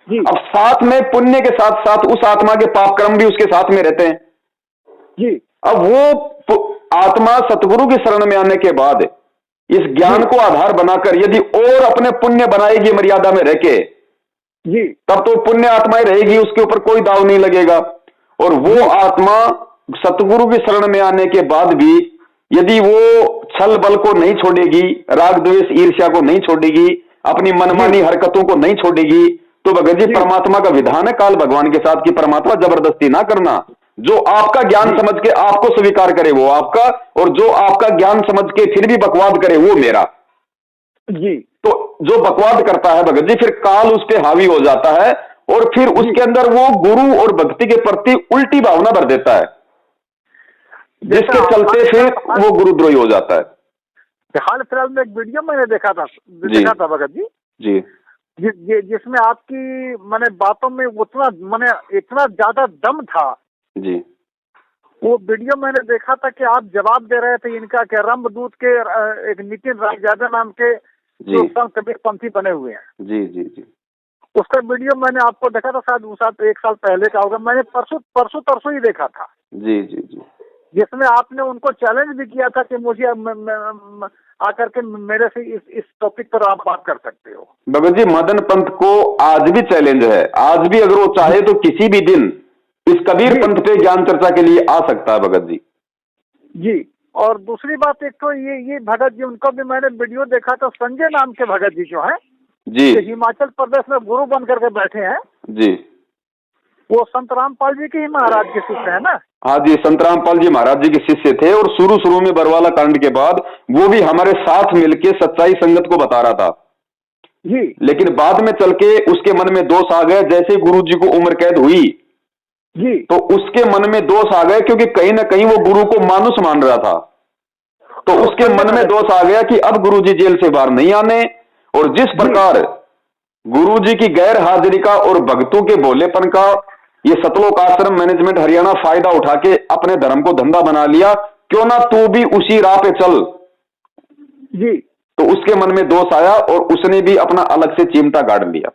Speaker 1: अब साथ में पुण्य के साथ साथ उस आत्मा के पाप कर्म भी उसके साथ में रहते हैं
Speaker 2: जी।
Speaker 1: अब वो आत्मा सतगुरु की शरण में आने के बाद इस ज्ञान को आधार बनाकर यदि और अपने पुण्य बनाएगी मर्यादा में रहके,
Speaker 2: जी,
Speaker 1: तब तो पुण्य आत्माएं रहेगी, उसके ऊपर कोई दाव नहीं लगेगा। और वो आत्मा सतगुरु की शरण में आने के बाद भी यदि वो छल बल को नहीं छोड़ेगी, राग द्वेष ईर्ष्या को नहीं छोड़ेगी, अपनी मनमानी हरकतों को नहीं छोड़ेगी, तो भगत जी परमात्मा का विधान है काल भगवान के साथ कि परमात्मा जबरदस्ती ना करना, जो आपका ज्ञान समझ के आपको स्वीकार करे वो आपका, और जो आपका ज्ञान समझ के फिर भी बकवाद करे वो मेरा।
Speaker 2: जी।
Speaker 1: तो जो बकवाद करता है भगत जी, फिर काल उस पर हावी हो जाता है और फिर उसके अंदर वो गुरु और भक्ति के प्रति उल्टी भावना भर देता है, जिसके चलते फिर वो गुरुद्रोही हो जाता है।
Speaker 2: हाल फिलहाल में एक वीडियो मैंने देखा था भगत जी,
Speaker 1: जी,
Speaker 2: जिसमें आपकी मैंने बातों में उतना मैंने इतना ज्यादा दम था
Speaker 1: जी।
Speaker 2: वो वीडियो मैंने देखा था कि आप जवाब दे रहे थे इनका कि रंभदूत के एक नितिन रायजादा नाम के जो संत कबीरपंथी बने हुए हैं।
Speaker 1: जी जी जी।
Speaker 2: उसका वीडियो मैंने आपको देखा था, शायद एक साल पहले का होगा, मैंने परसों ही देखा था।
Speaker 1: जी जी जी।
Speaker 2: जिसमें आपने उनको चैलेंज भी किया था कि मुझे आकर के मेरे से इस टॉपिक पर आप बात कर सकते हो।
Speaker 1: भगत जी मदन पंथ को आज भी चैलेंज है, आज भी अगर वो चाहे तो किसी भी दिन इस कबीर पंथ पे ज्ञान चर्चा के लिए आ सकता है भगत जी।
Speaker 2: जी। और दूसरी बात एक तो ये भगत जी उनको भी मैंने वीडियो देखा था, संजय नाम के भगत जी जो है
Speaker 1: जी,
Speaker 2: हिमाचल प्रदेश में गुरु बन करके बैठे हैं
Speaker 1: जी,
Speaker 2: वो संत रामपाल जी के ही महाराज के शिष्य है ना।
Speaker 1: हाँ जी, संत रामपाल जी महाराज जी के शिष्य थे और शुरू में बरवाला कांड के बाद वो भी हमारे साथ मिलके सच्चाई संगत को बता रहा था
Speaker 2: जी।
Speaker 1: लेकिन बाद में चल के उसके मन में दोष आ गए, जैसे गुरु जी को उम्र कैद हुई
Speaker 2: जी,
Speaker 1: तो उसके मन में दोष आ गए, क्योंकि कहीं ना कहीं वो गुरु को मानुस मान रहा था, तो उसके मन में दोष आ गया कि अब गुरु जी जेल से बाहर नहीं आने। और जिस प्रकार गुरु जी की गैर हाजिरी का और भक्तों के भोलेपन का ये सतलोक आश्रम मैनेजमेंट हरियाणा फायदा उठा के अपने धर्म को धंधा बना लिया, क्यों ना तू भी उसी राह पे चल
Speaker 2: जी,
Speaker 1: तो उसके मन में दोष आया और उसने भी अपना अलग से चिमटा गाड़ लिया।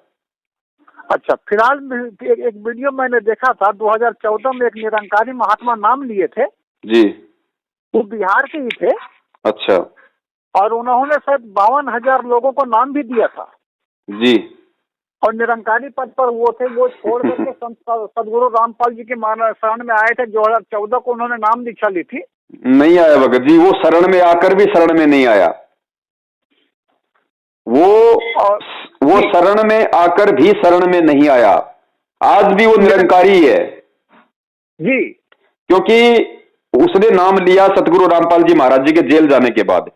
Speaker 2: अच्छा, फिलहाल एक वीडियो मैंने देखा था 2014 में, एक निरंकारी महात्मा नाम लिए थे
Speaker 1: जी,
Speaker 2: वो बिहार के ही थे।
Speaker 1: अच्छा।
Speaker 2: और उन्होंने शायद 52,000 लोगों को नाम भी दिया था
Speaker 1: जी।
Speaker 2: और निरंकारी पद पर वो थे, वो छोड़ करके सदगुरु रामपाल जी के शरण में आए थे। 2014 को उन्होंने नाम दीक्षा ली थी।
Speaker 1: नहीं आया भगत जी, वो शरण में आकर भी शरण में नहीं आया, वो शरण में आकर भी शरण में नहीं आया, आज भी वो निरंकारी है
Speaker 2: जी,
Speaker 1: क्योंकि उसने नाम लिया सतगुरु रामपाल जी महाराज जी के जेल जाने के बाद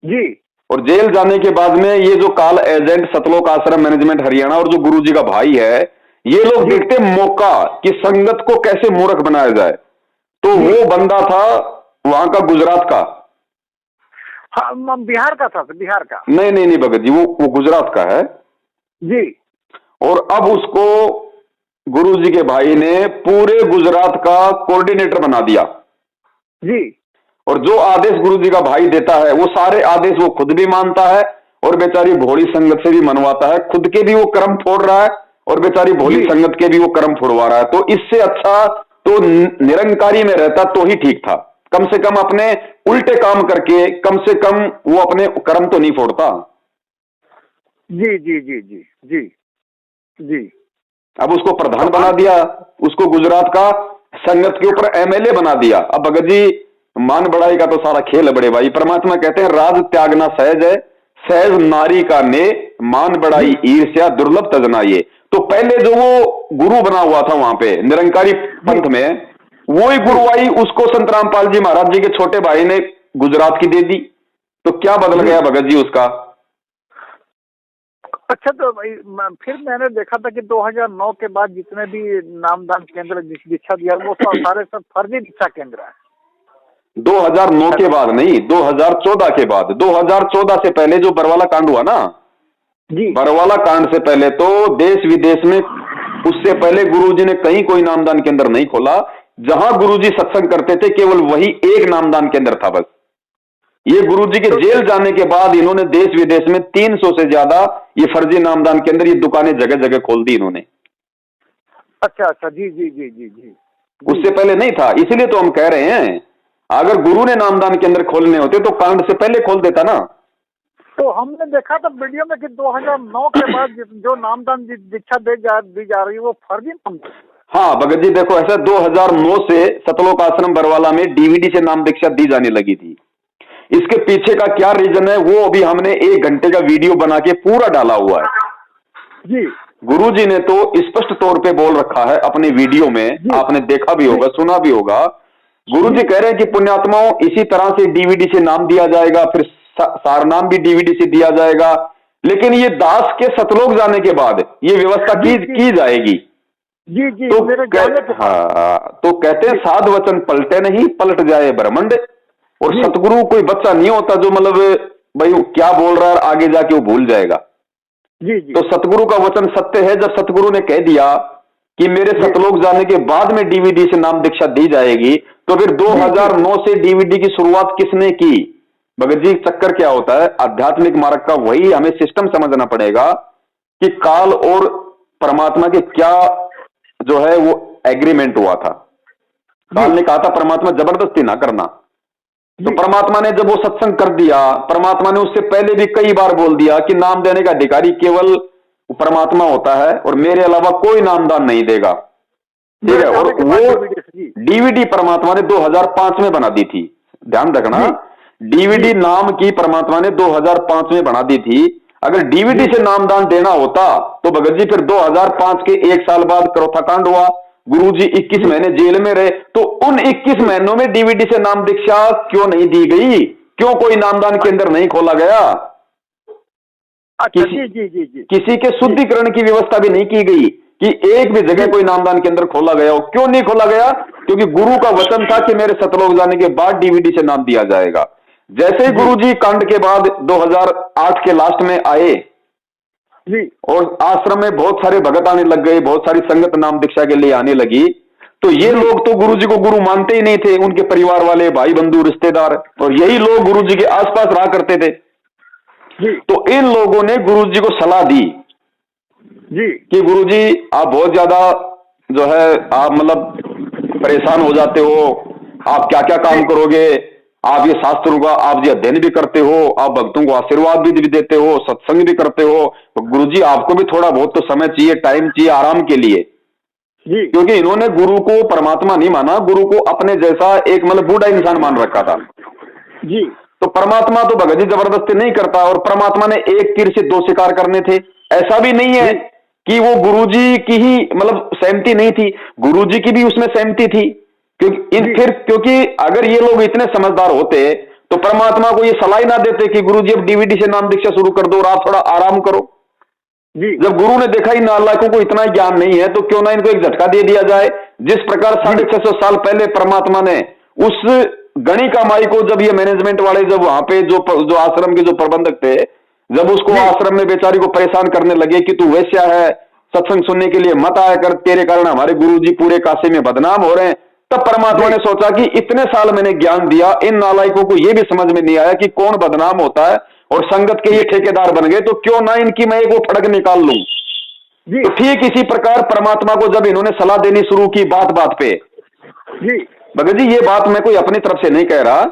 Speaker 2: जी।
Speaker 1: और जेल जाने के बाद में ये जो काल एजेंट सतलोक आश्रम मैनेजमेंट हरियाणा और जो गुरु जी का भाई है, ये लोग देखते मौका कि संगत को कैसे मूर्ख बनाया जाए, तो वो बंदा था वहां का गुजरात का।
Speaker 2: हाँ, बिहार का था, बिहार का।
Speaker 1: नहीं भगत जी, वो गुजरात का है
Speaker 2: जी।
Speaker 1: और अब उसको गुरु जी के भाई ने पूरे गुजरात का कोऑर्डिनेटर बना दिया
Speaker 2: जी।
Speaker 1: और जो आदेश गुरु जी का भाई देता है वो सारे आदेश वो खुद भी मानता है और बेचारी भोली संगत से भी मनवाता है, खुद के भी वो कर्म फोड़ रहा है और बेचारी भोली संगत के भी वो कर्म फोड़वा रहा है। तो इससे अच्छा तो निरंकारी में रहता तो ही ठीक था, कम से कम अपने उल्टे काम करके कम से कम वो अपने कर्म तो नहीं फोड़ता।
Speaker 2: जी जी जी जी जी जी।
Speaker 1: अब उसको प्रधान बना दिया, उसको गुजरात का संगत के ऊपर एमएलए बना दिया। अब भगत जी मान बढ़ाई का तो सारा खेल है बड़े भाई। परमात्मा कहते हैं राज त्यागना सहज है, सहज नारी का ने मान बढ़ाई ईर्ष्या दुर्लभ तजना ये। तो पहले जो वो गुरु बना हुआ था वहां पे निरंकारी पंथ में, वो ही गुरुवाई उसको संत रामपाल जी महाराज जी के छोटे भाई ने गुजरात की दे दी। तो क्या बदल गया भगत जी उसका?
Speaker 2: अच्छा, तो फिर मैंने देखा था कि 2009 के बाद जितने भी नामदान केंद्र दीक्षा दिया वो सारे सब फर्जी दीक्षा केंद्र है।
Speaker 1: 2009 के बाद नहीं, 2014 के बाद। 2014 से पहले जो बरवाला कांड हुआ ना
Speaker 2: जी,
Speaker 1: बरवाला कांड से पहले तो देश विदेश में, उससे पहले गुरुजी ने कहीं कोई नामदान केंद्र नहीं खोला। जहां गुरुजी सत्संग करते थे केवल वही एक नामदान केंद्र था बस। ये गुरुजी के जेल जाने के बाद इन्होंने देश विदेश में 300 से ज्यादा ये फर्जी नामदान केंद्र, ये दुकानें जगह जगह खोल दी इन्होंने।
Speaker 2: अच्छा, जी जी जी जी जी।
Speaker 1: उससे पहले नहीं था। इसलिए तो हम कह रहे हैं अगर गुरु ने नामदान केंद्र खोलने होते तो कांड से पहले खोल देता ना। तो
Speaker 2: हमने देखा था वीडियो में कि 2009 के बाद जो नामदान दीक्षा दी जा रही है वो फर्जी नामदान।
Speaker 1: हाँ भगत जी देखो, ऐसा 2009 से सतलोक आश्रम बरवाला में डीवीडी से नाम दीक्षा दी जाने लगी थी। इसके पीछे का क्या रीजन है वो अभी हमने 1 घंटे का वीडियो बना के पूरा डाला हुआ है
Speaker 2: जी।
Speaker 1: गुरुजी ने तो स्पष्ट तौर पे बोल रखा है अपने वीडियो में, आपने देखा भी होगा, सुना भी होगा। गुरुजी कह रहे हैं कि पुण्यात्माओं इसी तरह से डीवीडी से नाम दिया जाएगा, फिर सारनाम भी डीवीडी से दिया जाएगा, लेकिन ये दास के सतलोक जाने के बाद ये व्यवस्था की जाएगी।
Speaker 2: जी जी।
Speaker 1: तो हाँ, तो कहते हैं साध वचन पलटे नहीं, पलट जाए ब्रह्मांड। और सतगुरु कोई बच्चा नहीं होता जो मतलब भाई क्या बोल रहा है आगे जाके वो भूल जाएगा।
Speaker 2: जी जी।
Speaker 1: तो सतगुरु का वचन सत्य है। जब सतगुरु ने कह दिया कि मेरे सतलोक जाने के बाद में डीवीडी से नाम दीक्षा दी जाएगी, तो फिर 2009 से डीवीडी की शुरुआत किसने की? भगत जी चक्कर क्या होता है, आध्यात्मिक मार्ग का वही हमें सिस्टम समझना पड़ेगा कि काल और परमात्मा के क्या जो है वो एग्रीमेंट हुआ था। काल ने कहा था परमात्मा जबरदस्ती ना करना, तो परमात्मा ने जब वो सत्संग कर दिया, परमात्मा ने उससे पहले भी कई बार बोल दिया कि नाम देने का अधिकारी केवल परमात्मा होता है और मेरे अलावा कोई नामदान नहीं देगा, ठीक है। और वो डीवीडी परमात्मा ने 2005 में बना दी थी, ध्यान रखना। डीवीडी नाम की परमात्मा ने 2005 में बना दी थी। अगर डीवीडी से नामदान देना होता तो भगत जी फिर 2005 के 1 साल बाद करोथा कांड हुआ, गुरुजी 21 महीने जेल में रहे, तो उन 21 महीनों में डीवीडी से नाम दीक्षा क्यों नहीं दी गई? क्यों कोई नामदान केंद्र नहीं खोला गया? किसी के शुद्धिकरण की व्यवस्था भी नहीं की गई कि एक भी जगह कोई नामदान केंद्र खोला गया हो। क्यों नहीं खोला गया? क्योंकि गुरु का वचन था कि मेरे सतलोक जाने के बाद डीवीडी से नाम दिया जाएगा। जैसे ही गुरुजी कांड के बाद 2008 के लास्ट में आए जी, और आश्रम में बहुत सारे भगत आने लग गए, बहुत सारी संगत नाम दीक्षा के लिए आने लगी, तो ये लोग तो गुरुजी को गुरु मानते ही नहीं थे, उनके परिवार वाले, भाई बंधु, रिश्तेदार, और यही लोग गुरुजी के आसपास रहा करते थे जी। तो इन लोगों ने गुरुजी को सलाह दी जी कि गुरुजी आप बहुत ज्यादा जो है आप मतलब परेशान हो जाते हो, आप क्या क्या काम करोगे, आप ये शास्त्रों का आप ये अध्ययन भी करते हो, आप भक्तों को आशीर्वाद भी देते हो, सत्संग भी करते हो, तो गुरुजी आपको भी थोड़ा बहुत तो समय चाहिए, टाइम चाहिए आराम के लिए जी। क्योंकि इन्होंने गुरु को परमात्मा नहीं माना, गुरु को अपने जैसा एक मतलब बूढ़ा इंसान मान रखा था जी। तो परमात्मा तो भगत जी जबरदस्ती नहीं करता, और परमात्मा ने एक तीर से 2 शिकार करने थे। ऐसा भी नहीं है कि वो गुरुजी की ही मतलब सहमति नहीं थी, गुरुजी की भी उसमें सहमति थी। क्योंकि अगर ये लोग इतने समझदार होते तो परमात्मा को ये सलाह ना देते कि गुरुजी अब डीवीडी से नाम दीक्षा शुरू कर दो और आप थोड़ा आराम करो जी। जब गुरु ने देखा इन नालायकों को इतना ज्ञान नहीं है तो क्यों ना इनको एक झटका दे दिया जाए। जिस प्रकार 650 साल पहले परमात्मा ने उस गणिका माई को, जब ये मैनेजमेंट वाले जब वहां पे जो आश्रम के जो प्रबंधक थे, जब उसको आश्रम में बेचारी को परेशान करने लगे कि तू वैश्या है, सत्संग सुनने के लिए मत आया कर, तेरे कारण हमारे गुरुजी पूरे काशी में बदनाम हो रहे हैं, तब परमात्मा ने सोचा कि इतने साल मैंने ज्ञान दिया, इन नालायकों को यह भी समझ में नहीं आया कि कौन बदनाम होता है, और संगत के ये ठेकेदार बन गए, तो क्यों ना इनकी मैं एक वो फड़क निकाल लूं जी। तो ठीक इसी प्रकार परमात्मा को जब इन्होंने सलाह देनी शुरू की बात बात पे जी, भगत जी ये बात मैं कोई अपनी तरफ से नहीं कह रहा,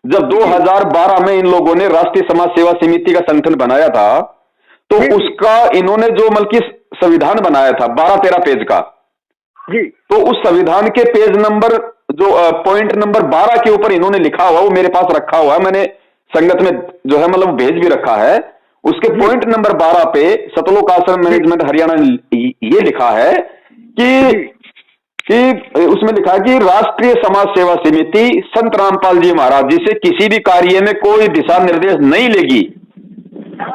Speaker 1: जब 2012 में इन लोगों ने राष्ट्रीय समाज सेवा समिति का संगठन बनाया था, तो उसका इन्होंने जो बल्कि संविधान बनाया था 12-13 पेज का जी, तो उस संविधान के पेज नंबर जो पॉइंट नंबर 12 के ऊपर इन्होंने लिखा हुआ, वो मेरे पास रखा हुआ है, मैंने संगत में जो है मतलब भेज भी रखा है। उसके पॉइंट नंबर 12 पे सतलोक आश्रम मैनेजमेंट हरियाणा ने ये लिखा है कि उसमें लिखा है कि राष्ट्रीय समाज सेवा समिति संत रामपाल जी महाराज जी से किसी भी कार्य में कोई दिशा निर्देश नहीं लेगी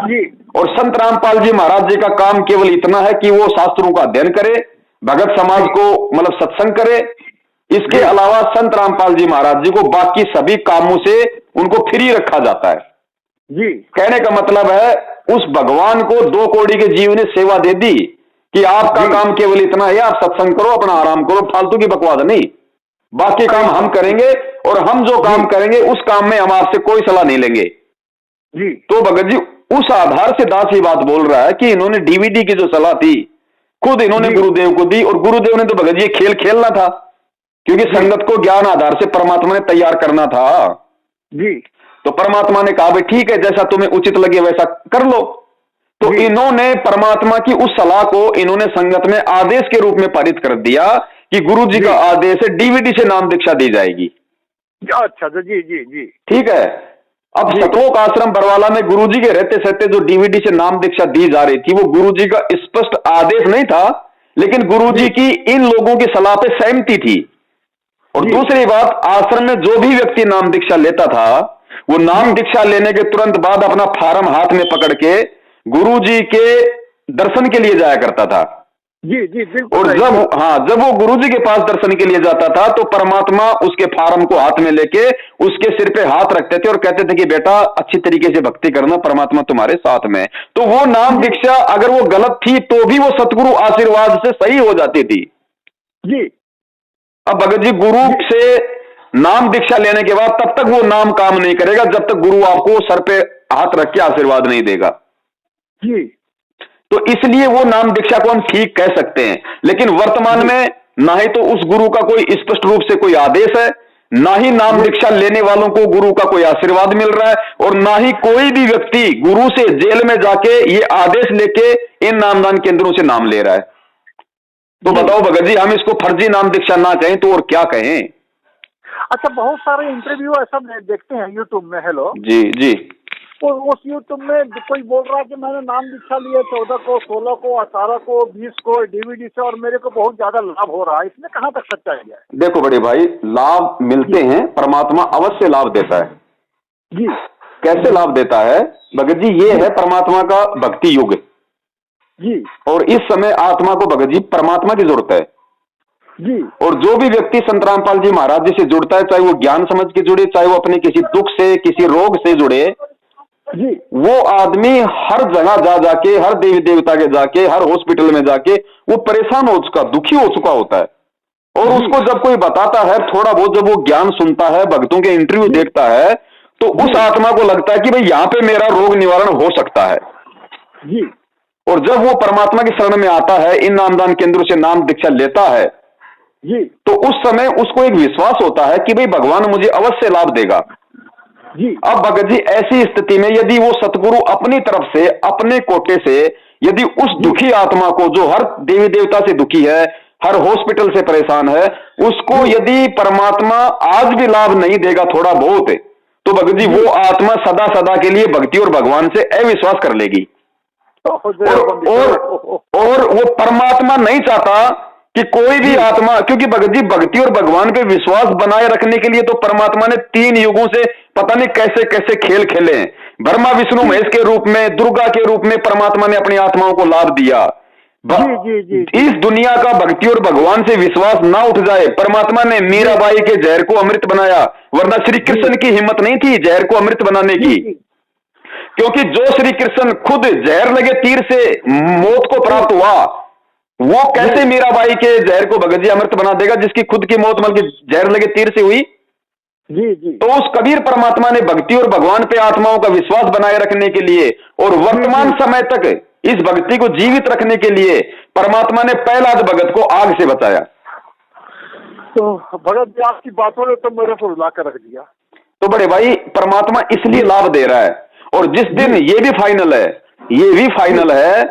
Speaker 2: जी।
Speaker 1: और संत रामपाल जी महाराज जी का काम केवल इतना है कि वो शास्त्रों का अध्ययन करे, भगत समाज को मतलब सत्संग करे। इसके अलावा संत रामपाल जी महाराज जी को बाकी सभी कामों से उनको फ्री रखा जाता है
Speaker 2: जी।
Speaker 1: कहने का मतलब है उस भगवान को 2 कौड़ी के जीव ने सेवा दे दी कि आपका काम केवल इतना है, आप सत्संग करो, अपना आराम करो, फालतू की बकवास नहीं, बाकी काम हम करेंगे और हम जो काम करेंगे उस काम में हम आपसे कोई सलाह नहीं लेंगे
Speaker 2: जी।
Speaker 1: तो भगत जी उस आधार से दास ये बात बोल रहा है कि इन्होंने डीवीडी की जो सलाह थी खुद इन्होंने गुरुदेव को दी, और गुरुदेव ने तो भगत जी खेल खेलना था क्योंकि संगत को ज्ञान आधार से परमात्मा ने तैयार करना था
Speaker 2: जी।
Speaker 1: तो परमात्मा ने कहा भाई ठीक है, जैसा तुम्हें उचित लगे वैसा कर लो। तो इन्होंने परमात्मा की उस सलाह को इन्होंने संगत में आदेश के रूप में पारित कर दिया कि गुरु जी का आदेश है डीवीडी से नाम दीक्षा दी जाएगी।
Speaker 2: अच्छा जी जी जी।
Speaker 1: ठीक है। अब सतलोक आश्रम बरवाला में गुरुजी के रहते सहते जो डीवीडी से नाम दीक्षा दी जा रही थी वो गुरुजी का स्पष्ट आदेश नहीं था, लेकिन गुरुजी की इन लोगों की सलाह पे सहमति थी। और दूसरी बात, आश्रम में जो भी व्यक्ति नाम दीक्षा लेता था वो नाम दीक्षा लेने के तुरंत बाद अपना फार्म हाथ में पकड़ के गुरुजी के दर्शन के लिए जाया करता था।
Speaker 2: जी जी बिल्कुल।
Speaker 1: और जब वो गुरुजी के पास दर्शन के लिए जाता था तो परमात्मा उसके फार्म को हाथ में लेके उसके सिर पे हाथ रखते थे और कहते थे कि बेटा अच्छी तरीके से भक्ति करना, परमात्मा तुम्हारे साथ में। तो वो नाम दीक्षा अगर वो गलत थी तो भी वो सतगुरु आशीर्वाद से सही हो जाती थी
Speaker 2: जी।
Speaker 1: अब भगत जी गुरु से नाम दीक्षा लेने के बाद तब तक वो नाम काम नहीं करेगा जब तक गुरु आपको सर पे हाथ रख के आशीर्वाद नहीं देगा
Speaker 2: जी।
Speaker 1: तो इसलिए वो नाम दीक्षा को हम ठीक कह सकते हैं, लेकिन वर्तमान में ना ही तो उस गुरु का कोई स्पष्ट रूप से कोई आदेश है, ना ही नाम दीक्षा लेने वालों को गुरु का कोई आशीर्वाद मिल रहा है, और ना ही कोई भी व्यक्ति गुरु से जेल में जाके ये आदेश लेके इन नामदान केंद्रों से नाम ले रहा है। तो बताओ भगत जी, हम इसको फर्जी नाम दीक्षा ना कहें तो और क्या कहें?
Speaker 2: अच्छा, बहुत सारे इंटरव्यू ऐसा देखते हैं यूट्यूब में। हेलो
Speaker 1: जी जी।
Speaker 2: तो उस यूट्यूब में कोई बोल रहा है कि मैंने नाम दीक्षा लिया 14 को, 16 को, 18 को, 20 को डीवीडी से और मेरे को बहुत ज्यादा लाभ हो रहा है, इसमें कहाँ तक सच्चाई है?
Speaker 1: देखो बड़े भाई, लाभ मिलते हैं, परमात्मा अवश्य लाभ देता है
Speaker 2: जी।
Speaker 1: कैसे लाभ देता है भगत जी? ये है परमात्मा का भक्ति युग
Speaker 2: जी।
Speaker 1: और इस समय आत्मा को भगत जी परमात्मा की जरूरत है
Speaker 2: जी।
Speaker 1: और जो भी व्यक्ति संत रामपाल जी महाराज जी से जुड़ता है, चाहे वो ज्ञान समझ के जुड़े, चाहे वो अपने किसी दुख से किसी रोग से जुड़े,
Speaker 2: जी।
Speaker 1: वो आदमी हर जगह जा जाके, हर देवी देवता के जाके, हर हॉस्पिटल में जाके वो परेशान हो चुका, दुखी हो चुका होता है। और उसको जब कोई बताता है थोड़ा बहुत, जब वो ज्ञान सुनता है, भक्तों के इंटरव्यू देखता है, तो उस आत्मा को लगता है कि भाई यहाँ पे मेरा रोग निवारण हो सकता है
Speaker 2: जी।
Speaker 1: और जब वो परमात्मा की शरण में आता है, इन नामदान केंद्रों से नाम दीक्षा लेता है
Speaker 2: जी,
Speaker 1: तो उस समय उसको एक विश्वास होता है कि भाई भगवान मुझे अवश्य लाभ देगा
Speaker 2: जी।
Speaker 1: अब भगत जी ऐसी स्थिति में यदि वो सतगुरु अपनी तरफ से, अपने कोटे से, यदि उस दुखी आत्मा को, जो हर देवी देवता से दुखी है, हर हॉस्पिटल से परेशान है, उसको यदि परमात्मा आज भी लाभ नहीं देगा थोड़ा बहुत, तो भगत जी वो आत्मा सदा सदा के लिए भक्ति और भगवान से अविश्वास कर लेगी। और वो परमात्मा नहीं चाहता कि कोई भी आत्मा, क्योंकि भगत जी भक्ति और भगवान पे विश्वास बनाए रखने के लिए तो परमात्मा ने 3 युगों से पता नहीं कैसे कैसे खेल खेले हैं। ब्रह्मा विष्णु महेश के रूप में, दुर्गा के रूप में परमात्मा ने अपनी आत्माओं को लाभ दिया। इस दुनिया का भक्ति और भगवान से विश्वास ना उठ जाए, परमात्मा ने मीराबाई के जहर को अमृत बनाया, वरना श्री कृष्ण की हिम्मत नहीं थी जहर को अमृत बनाने की, क्योंकि जो श्री कृष्ण खुद जहर लगे तीर से मौत को प्राप्त हुआ, वो कैसे मीराबाई के जहर को भगत जी अमृत बना देगा जिसकी खुद की मौत बल्कि जहर लगे तीर से हुई?
Speaker 2: जी जी।
Speaker 1: तो उस कबीर परमात्मा ने भक्ति और भगवान पे आत्माओं का विश्वास बनाए रखने के लिए और वर्तमान समय तक इस भक्ति को जीवित रखने के लिए परमात्मा ने प्रहलाद भगत को आग से बचाया।
Speaker 2: तो भगत जी आपकी बातों ने तो मेरे को रुला कर रख दिया।
Speaker 1: तो बड़े भाई परमात्मा इसलिए लाभ दे रहा है, और जिस दिन ये भी फाइनल है, ये भी फाइनल है,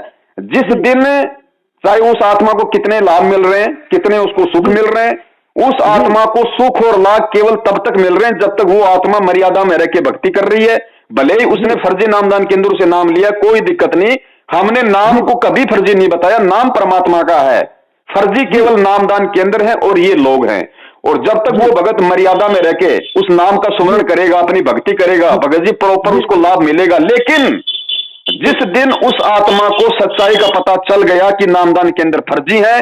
Speaker 1: जिस दिन चाहे उस आत्मा को कितने लाभ मिल रहे हैं, कितने उसको सुख मिल रहे हैं, उस आत्मा को सुख और लाभ केवल तब तक मिल रहे हैं जब तक वो आत्मा मर्यादा में रह के भक्ति कर रही है, भले ही उसने फर्जी नामदान केंद्रों से नाम लिया, कोई दिक्कत नहीं, हमने नाम को कभी फर्जी नहीं बताया, नाम परमात्मा का है, फर्जी केवल नामदान केंद्र है और ये लोग हैं। और जब तक वो भगत मर्यादा में रह के उस नाम का सुमरण करेगा, अपनी भक्ति करेगा, भगत जी प्रॉपर उसको लाभ मिलेगा। लेकिन जिस दिन उस आत्मा को सच्चाई का पता चल गया कि नामदान केंद्र फर्जी है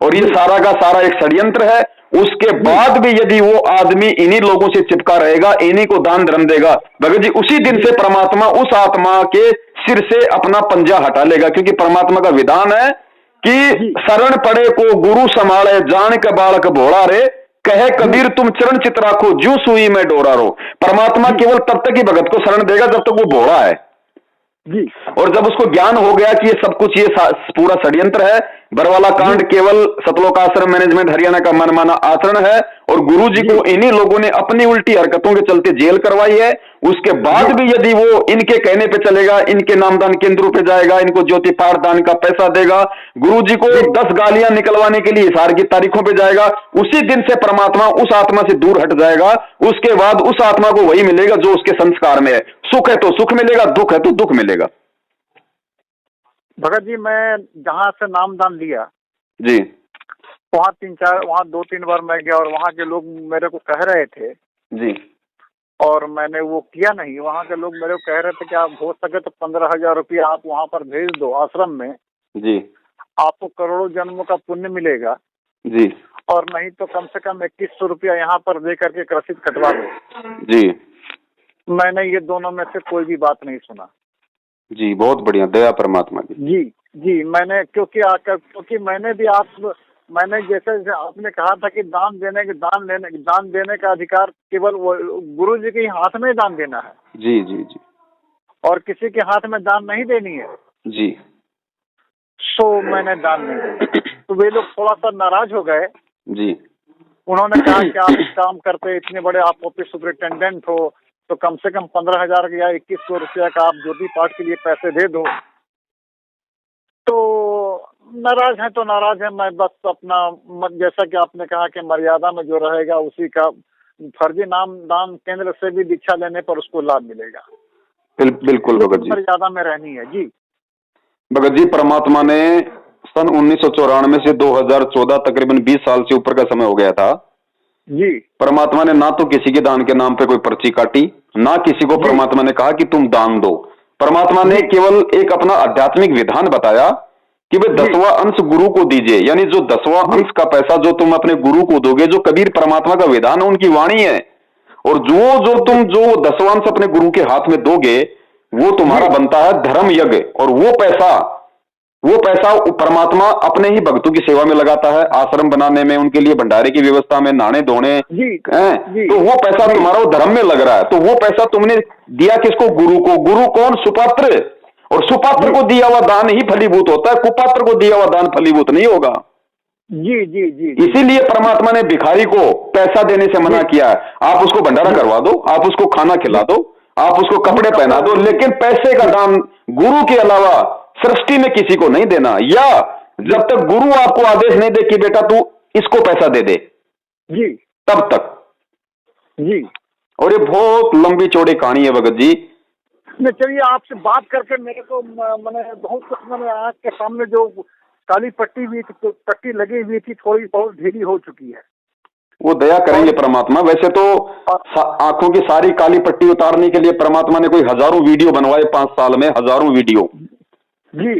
Speaker 1: और ये सारा का सारा एक षड्यंत्र है, उसके बाद भी यदि वो आदमी इन्हीं लोगों से चिपका रहेगा, इन्हीं को दान धर्म देगा, भगत जी उसी दिन से परमात्मा उस आत्मा के सिर से अपना पंजा हटा लेगा। क्योंकि परमात्मा का विधान है कि शरण पड़े को गुरु संभाले, जान के बालक भोला रे, कहे कबीर तुम चरण चित राखो, ज्यों सुई में डोरा रो। परमात्मा केवल तब तक ही भगत को शरण देगा जब तक वो भोला है जी। और जब उसको ज्ञान हो गया कि ये सब कुछ ये पूरा षड्यंत्र है, बरवाला कांड केवल सतलोक आश्रम मैनेजमेंट हरियाणा का मनमाना आचरण है और गुरुजी को इन्हीं लोगों ने अपनी उल्टी हरकतों के चलते जेल करवाई है, उसके बाद भी यदि वो इनके कहने पे चलेगा, इनके नामदान केंद्रों पे जाएगा, इनको ज्योति पाठ दान का पैसा देगा, गुरुजी को 10 गालियां निकलवाने के लिए हिसार की तारीखों पे जाएगा, उसी दिन से परमात्मा उस आत्मा से दूर हट जाएगा। उसके बाद उस आत्मा को वही मिलेगा जो उसके संस्कार में है। सुख है तो सुख मिलेगा, दुख है तो दुख मिलेगा।
Speaker 2: भगत जी मैं जहाँ से नामदान लिया
Speaker 1: जी,
Speaker 2: वहाँ 2-3 बार मैं गया और वहाँ के लोग मेरे को कह रहे थे
Speaker 1: जी,
Speaker 2: और मैंने वो किया नहीं। वहाँ के लोग मेरे को कह रहे थे कि आप हो सके तो 15,000 रुपया आप वहाँ पर भेज दो आश्रम में
Speaker 1: जी,
Speaker 2: आपको करोड़ों जन्मों का पुण्य मिलेगा
Speaker 1: जी,
Speaker 2: और नहीं तो कम से कम 2100 रुपया यहाँ पर दे करके रसीद कटवा दो
Speaker 1: जी।
Speaker 2: मैंने ये दोनों में से कोई भी बात नहीं सुना
Speaker 1: जी, बहुत बढ़िया, दया परमात्मा की।
Speaker 2: जी जी। मैंने क्योंकि मैंने जैसे आपने कहा था कि दान देने का अधिकार केवल गुरु जी के हाथ में दान देना है।
Speaker 1: जी जी जी।
Speaker 2: और किसी के हाथ में दान नहीं देनी है
Speaker 1: जी।
Speaker 2: सो मैंने दान नहीं दिया। तो वे लोग थोड़ा सा नाराज हो गए
Speaker 1: जी।
Speaker 2: उन्होंने कहा कि आप इस काम करते, इतने बड़े आप ऑफिस सुपरिटेंडेंट हो, तो कम से कम 15,000 या 2100 रुपया का आप ज्योति पाठ के लिए पैसे दे दो। तो नाराज है तो नाराज है, मैं बस अपना जैसा कि आपने कहा कि मर्यादा में जो रहेगा उसी का, फर्जी नाम दान केंद्र से भी दीक्षा लेने पर उसको लाभ मिलेगा।
Speaker 1: बिल्कुल भगत जी,
Speaker 2: मर्यादा में रहनी है जी।
Speaker 1: भगत जी परमात्मा ने सन 1994 से 2014 तकरीबन 20 साल से ऊपर का समय हो गया था
Speaker 2: जी।
Speaker 1: परमात्मा ने ना तो किसी के दान के नाम पे कोई पर्ची काटी, ना किसी को परमात्मा ने कहा कि तुम दान दो। परमात्मा ने केवल एक अपना आध्यात्मिक विधान बताया कि भाई 10वां अंश गुरु को दीजिए, यानी जो 10वां अंश का पैसा जो तुम अपने गुरु को दोगे, जो कबीर परमात्मा का विधान है, उनकी वाणी है, और तुम 10वां अंश अपने गुरु के हाथ में दोगे वो तुम्हारा बनता है धर्म यज्ञ। और वो पैसा परमात्मा अपने ही भक्तों की सेवा में लगाता है, आश्रम बनाने में, उनके लिए भंडारे की व्यवस्था में, नहाने धोने, तो वो पैसा तुम्हारा वो धर्म में लग रहा है। तो वो पैसा तुमने दिया किसको? गुरु को। गुरु कौन? सुपात्र। और सुपात्र को दिया हुआ दान ही फलीभूत होता है, कुपात्र को दिया हुआ दान फलीभूत नहीं होगा।
Speaker 2: जी जी जी।
Speaker 1: इसीलिए परमात्मा ने भिखारी को पैसा देने से मना किया है। आप उसको भंडारा करवा दो, आप उसको खाना खिला दो, आप उसको कपड़े पहना दो, लेकिन पैसे का दान गुरु के अलावा सृष्टि में किसी को नहीं देना, या जब तक गुरु आपको आदेश नहीं दे कि बेटा तू इसको पैसा दे दे
Speaker 2: जी, तब
Speaker 1: तक
Speaker 2: जी।
Speaker 1: और ये बहुत लंबी चौड़ी कहानी है भगत जी।
Speaker 2: चलिए आपसे बात करके मेरे को मैंने बहुत कुछ, मैंने आँख के सामने जो काली पट्टी लगी हुई थी थोड़ी बहुत ढीली हो चुकी है।
Speaker 1: वो दया करेंगे परमात्मा। वैसे तो आंखों की सारी काली पट्टी उतारने के लिए परमात्मा ने कोई हजारों वीडियो बनवाए, 5 साल में हजारों वीडियो
Speaker 2: जी।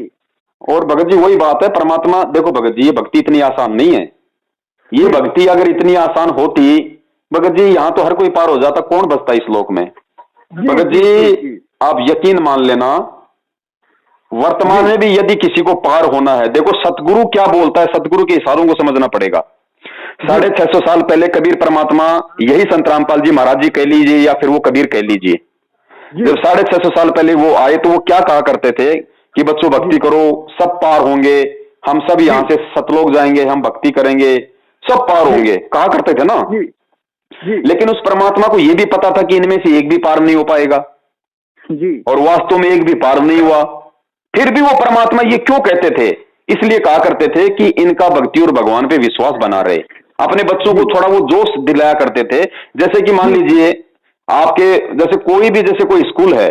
Speaker 1: और भगत जी वही बात है, परमात्मा देखो भगत जी, ये भक्ति इतनी आसान नहीं है। ये भक्ति अगर इतनी आसान होती भगत जी, यहाँ तो हर कोई पार हो जाता, कौन बचता इस लोक में। भगत जी आप यकीन मान लेना, वर्तमान में भी यदि किसी को पार होना है, देखो सतगुरु क्या बोलता है, सतगुरु के इशारों को समझना पड़ेगा। 650 साल पहले कबीर परमात्मा, यही संत रामपाल जी महाराज जी कह लीजिए या फिर वो कबीर कह लीजिए, जब 650 साल पहले वो आए तो वो क्या कहा करते थे कि बच्चों भक्ति करो, सब पार होंगे, हम सब यहाँ से सतलोक जाएंगे, हम भक्ति करेंगे, सब पार होंगे, कहा करते थे ना। लेकिन उस परमात्मा को यह भी पता था कि इनमें से एक भी पार नहीं हो पाएगा
Speaker 2: जी,
Speaker 1: और वास्तव में एक भी पार नहीं हुआ। फिर भी वो परमात्मा ये क्यों कहते थे? इसलिए कहा करते थे कि इनका भक्ति और भगवान पे विश्वास बना रहे। अपने बच्चों को थोड़ा वो जोश दिलाया करते थे। जैसे कि मान लीजिए आपके जैसे कोई भी, जैसे कोई स्कूल है,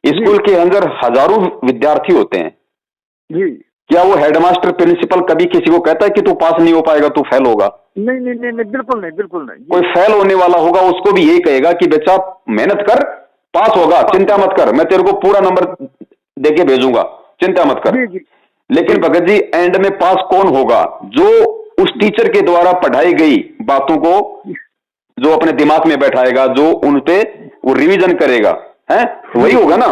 Speaker 1: स्कूल के अंदर हजारों विद्यार्थी होते हैं
Speaker 2: जी।
Speaker 1: क्या वो हेडमास्टर प्रिंसिपल कभी किसी को कहता है कि तू पास नहीं हो पाएगा, तू फेल होगा?
Speaker 2: नहीं नहीं नहीं, नहीं बिल्कुल नहीं, बिल्कुल नहीं।
Speaker 1: कोई फेल होने वाला होगा उसको भी यही कहेगा कि बच्चा मेहनत कर, पास होगा, चिंता मत कर, मैं तेरे को पूरा नंबर देके भेजूंगा, चिंता मत कर।
Speaker 2: जी जी।
Speaker 1: लेकिन भगत जी एंड में पास कौन होगा? जो उस टीचर के द्वारा पढ़ाई गई बातों को जो अपने दिमाग में बैठाएगा, जो उन पे वो रिवीजन करेगा, है वही होगा ना।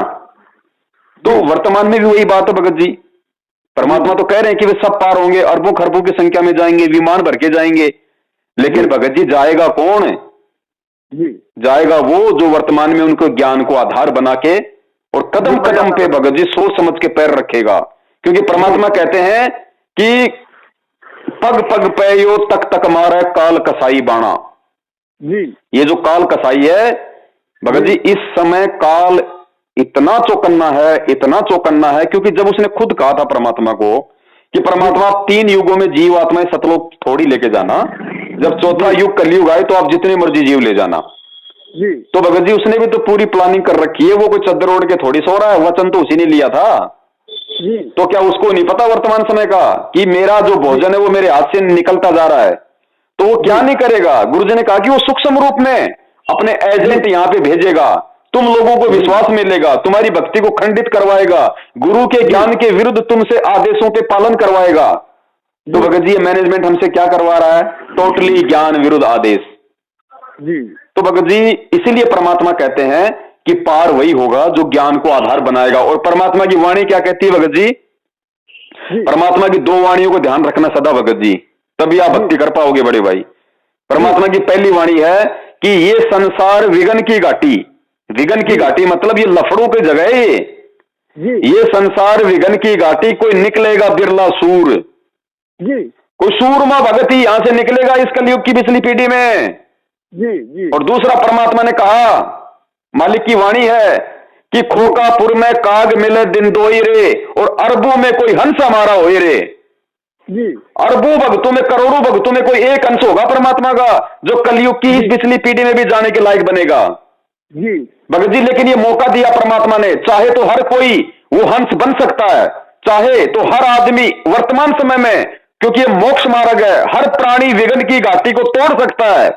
Speaker 1: तो वर्तमान में भी वही बात है भगत जी। परमात्मा तो कह रहे हैं कि वे सब पार होंगे, अरबों खरबों की संख्या में जाएंगे, विमान भर के जाएंगे, लेकिन भगत जी जाएगा कौन? जाएगा वो जो वर्तमान में उनको ज्ञान को आधार बना के और कदम कदम पे भगत जी सोच समझ के पैर रखेगा। क्योंकि परमात्मा कहते हैं कि पग पग पैयो तक तक मारे काल कसाई बाणा। ये जो काल कसाई है भगत जी, इस समय काल इतना चौकन्ना है, इतना चौकन्ना है, क्योंकि जब उसने खुद कहा था परमात्मा को कि परमात्मा 3 युगों में जीव आत्माएं सतलोक थोड़ी लेके जाना, जब चौथा युग कलयुग आए तो आप जितने मर्जी जीव ले जाना। तो भगत जी उसने भी तो पूरी प्लानिंग कर रखी है, वो कोई चद्दर ओढ़ के थोड़ी सो रहा है, वचन तो उसी ने लिया था। तो क्या उसको नहीं पता वर्तमान समय का कि मेरा जो भोजन है वो मेरे हाथ से निकलता जा रहा है? तो वो क्या नहीं करेगा? गुरुजी ने कहा कि वो सूक्ष्म रूप में अपने एजेंट यहां पे भेजेगा, तुम लोगों को विश्वास मिलेगा, तुम्हारी भक्ति को खंडित करवाएगा, गुरु के ज्ञान के विरुद्ध तुमसे आदेशों पे पालन करवाएगा। तो भगत जी ये मैनेजमेंट हमसे क्या करवा रहा है? टोटली ज्ञान विरुद्ध आदेश। तो भगत जी इसीलिए परमात्मा कहते हैं कि पार वही होगा जो ज्ञान को आधार बनाएगा। और परमात्मा की वाणी क्या कहती है भगत जी? परमात्मा की 2 वाणियों को ध्यान रखना सदा भगत जी, तभी आप भक्ति कर पाओगे बड़े भाई। परमात्मा की पहली वाणी है कि ये संसार विघन की घाटी, विघन की घाटी मतलब ये लफड़ों की जगह है। ये संसार विघन की घाटी, कोई निकलेगा बिरला सूर, कोई सूरमा भगत ही यहां से निकलेगा इस कलयुग की पिछली पीढ़ी में। और दूसरा परमात्मा ने कहा, मालिक की वाणी है कि खोकापुर में काग मिले दिन दोई रे, और अरबों में कोई हंस हमारा होए रे। अरबों भक्तों में, करोड़ों भक्तों में कोई एक हंस होगा परमात्मा का जो कलयुग की इस पिछली पीढ़ी में भी जाने के लायक बनेगा भगत जी। लेकिन ये मौका दिया परमात्मा ने, चाहे तो हर कोई वो हंस बन सकता है, चाहे तो हर आदमी वर्तमान समय में, क्योंकि ये मोक्ष मार्ग है, हर प्राणी विघन की घाटी को तोड़ सकता है,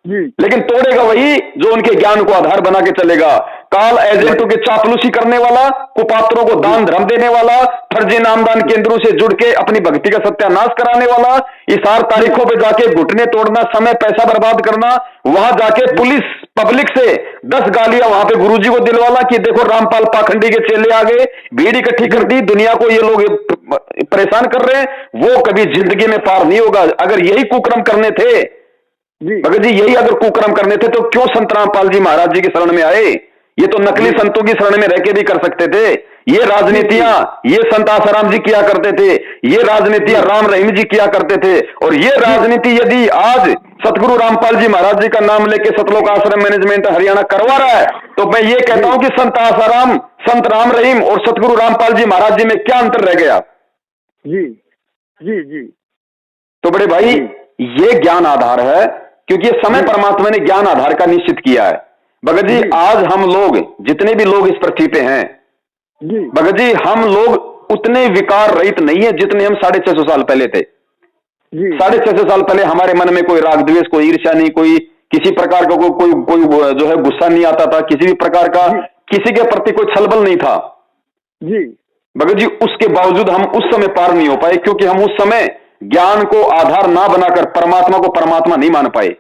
Speaker 1: लेकिन तोड़ेगा वही जो उनके ज्ञान को आधार बना के चलेगा। काल एजेंटों के चापलूसी करने वाला, कुपात्रों को दान धर्म देने वाला, फर्जी नामदान केंद्रों से जुड़ के अपनी भक्ति का सत्यानाश कराने वाला, इशार तारीखों पे जाके घुटने तोड़ना, समय पैसा बर्बाद करना, वहां जाके पुलिस पब्लिक से 10 गालियां वहां पे गुरुजी को दिलवाना कि देखो रामपाल पाखंडी के चेले आ गए, भीड़ इकट्ठी कर दी, दुनिया को ये लोग परेशान कर रहे हैं, वो कभी जिंदगी में पार नहीं होगा। अगर यही कुकर्म करने थे भगत जी, यही अगर कुकर्म करने थे तो क्यों संत रामपाल जी महाराज जी की शरण में आए? ये तो नकली संतों की शरण में रह के भी कर सकते थे। ये राजनीतियां ये संत आसाराम जी किया करते थे, ये राजनीतियां राम रहीम जी किया करते थे। और ये राजनीति यदि आज सतगुरु रामपाल जी महाराज जी का नाम लेके सतलोक आश्रम मैनेजमेंट हरियाणा करवा रहा है, तो मैं ये कहता हूं कि संत आसाराम, संत राम रहीम और सतगुरु रामपाल जी महाराज जी में क्या अंतर रह गया? तो बड़े भाई ये ज्ञान आधार है, क्योंकि ये समय परमात्मा ने ज्ञान आधार का निश्चित किया है। भगत जी आज हम लोग जितने भी लोग इस पृथ्वी पे हैं भगत जी, हम लोग उतने विकार रहित नहीं है जितने हम 650 साल पहले थे। 650 साल पहले हमारे मन में कोई राग द्वेष, कोई ईर्ष्या नहीं, कोई किसी प्रकार का कोई जो है गुस्सा नहीं आता था, किसी भी प्रकार का किसी के प्रति कोई छलबल नहीं था भगत जी। उसके बावजूद हम उस समय पार नहीं हो पाए, क्योंकि हम उस समय ज्ञान को आधार ना बनाकर परमात्मा को परमात्मा नहीं मान पाए।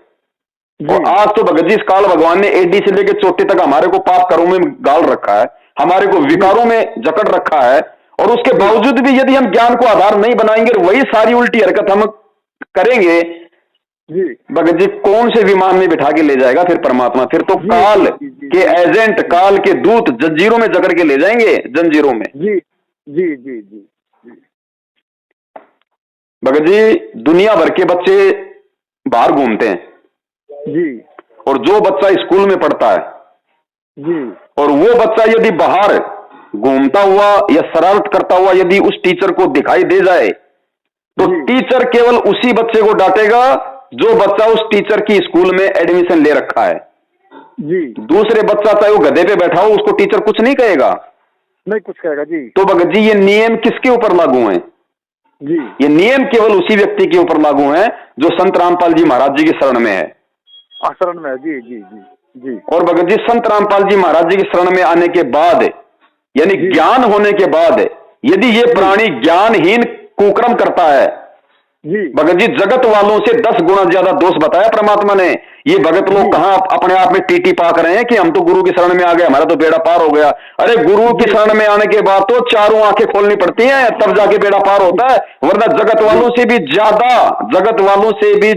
Speaker 1: और आज तो भगत जी इस काल भगवान ने एडी से लेकर चोटी तक हमारे को पाप कर्मों में गाल रखा है, हमारे को विकारों में जकड़ रखा है, और उसके बावजूद भी यदि हम ज्ञान को आधार नहीं बनाएंगे, वही सारी उल्टी हरकत हम करेंगे भगत जी, कौन से विमान में बिठा के ले जाएगा फिर परमात्मा? फिर तो काल के एजेंट, काल के दूत जंजीरों में जकड़ के ले जाएंगे, जंजीरों में। भगत जी दुनिया भर के बच्चे बाहर घूमते हैं और जो बच्चा स्कूल में पढ़ता है और वो बच्चा यदि बाहर घूमता हुआ या शरारत करता हुआ यदि उस टीचर को दिखाई दे जाए, तो टीचर केवल उसी बच्चे को डांटेगा जो बच्चा उस टीचर की स्कूल में एडमिशन ले रखा है।
Speaker 2: जी।
Speaker 1: दूसरे बच्चा चाहे वो गधे पे बैठा हो उसको टीचर कुछ नहीं कहेगा,
Speaker 2: नहीं कुछ कहेगा जी।
Speaker 1: तो भगत जी ये नियम किसके ऊपर लागू हैं?
Speaker 2: जी।
Speaker 1: ये नियम केवल उसी व्यक्ति के ऊपर लागू हैं जो संत रामपाल जी महाराज जी की शरण में है।
Speaker 2: शरण में है जी जी जी जी।
Speaker 1: और भगत जी संत रामपाल जी महाराज जी की शरण में आने के बाद यानी ज्ञान होने के बाद यदि ये प्राणी ज्ञानहीन कुकर्म करता है
Speaker 2: जी
Speaker 1: भगत जी, जगत वालों से 10 गुना ज्यादा दोष बताया परमात्मा ने। ये भगत लोग कहां अपने आप में टीटी पाक रहे हैं कि हम तो गुरु की शरण में आ गए, हमारा तो बेड़ा पार हो गया। अरे गुरु की शरण में आने के बाद तो चारों आंखें खोलनी पड़ती हैं, तब जाके बेड़ा पार होता है, वरना जगत वालों से भी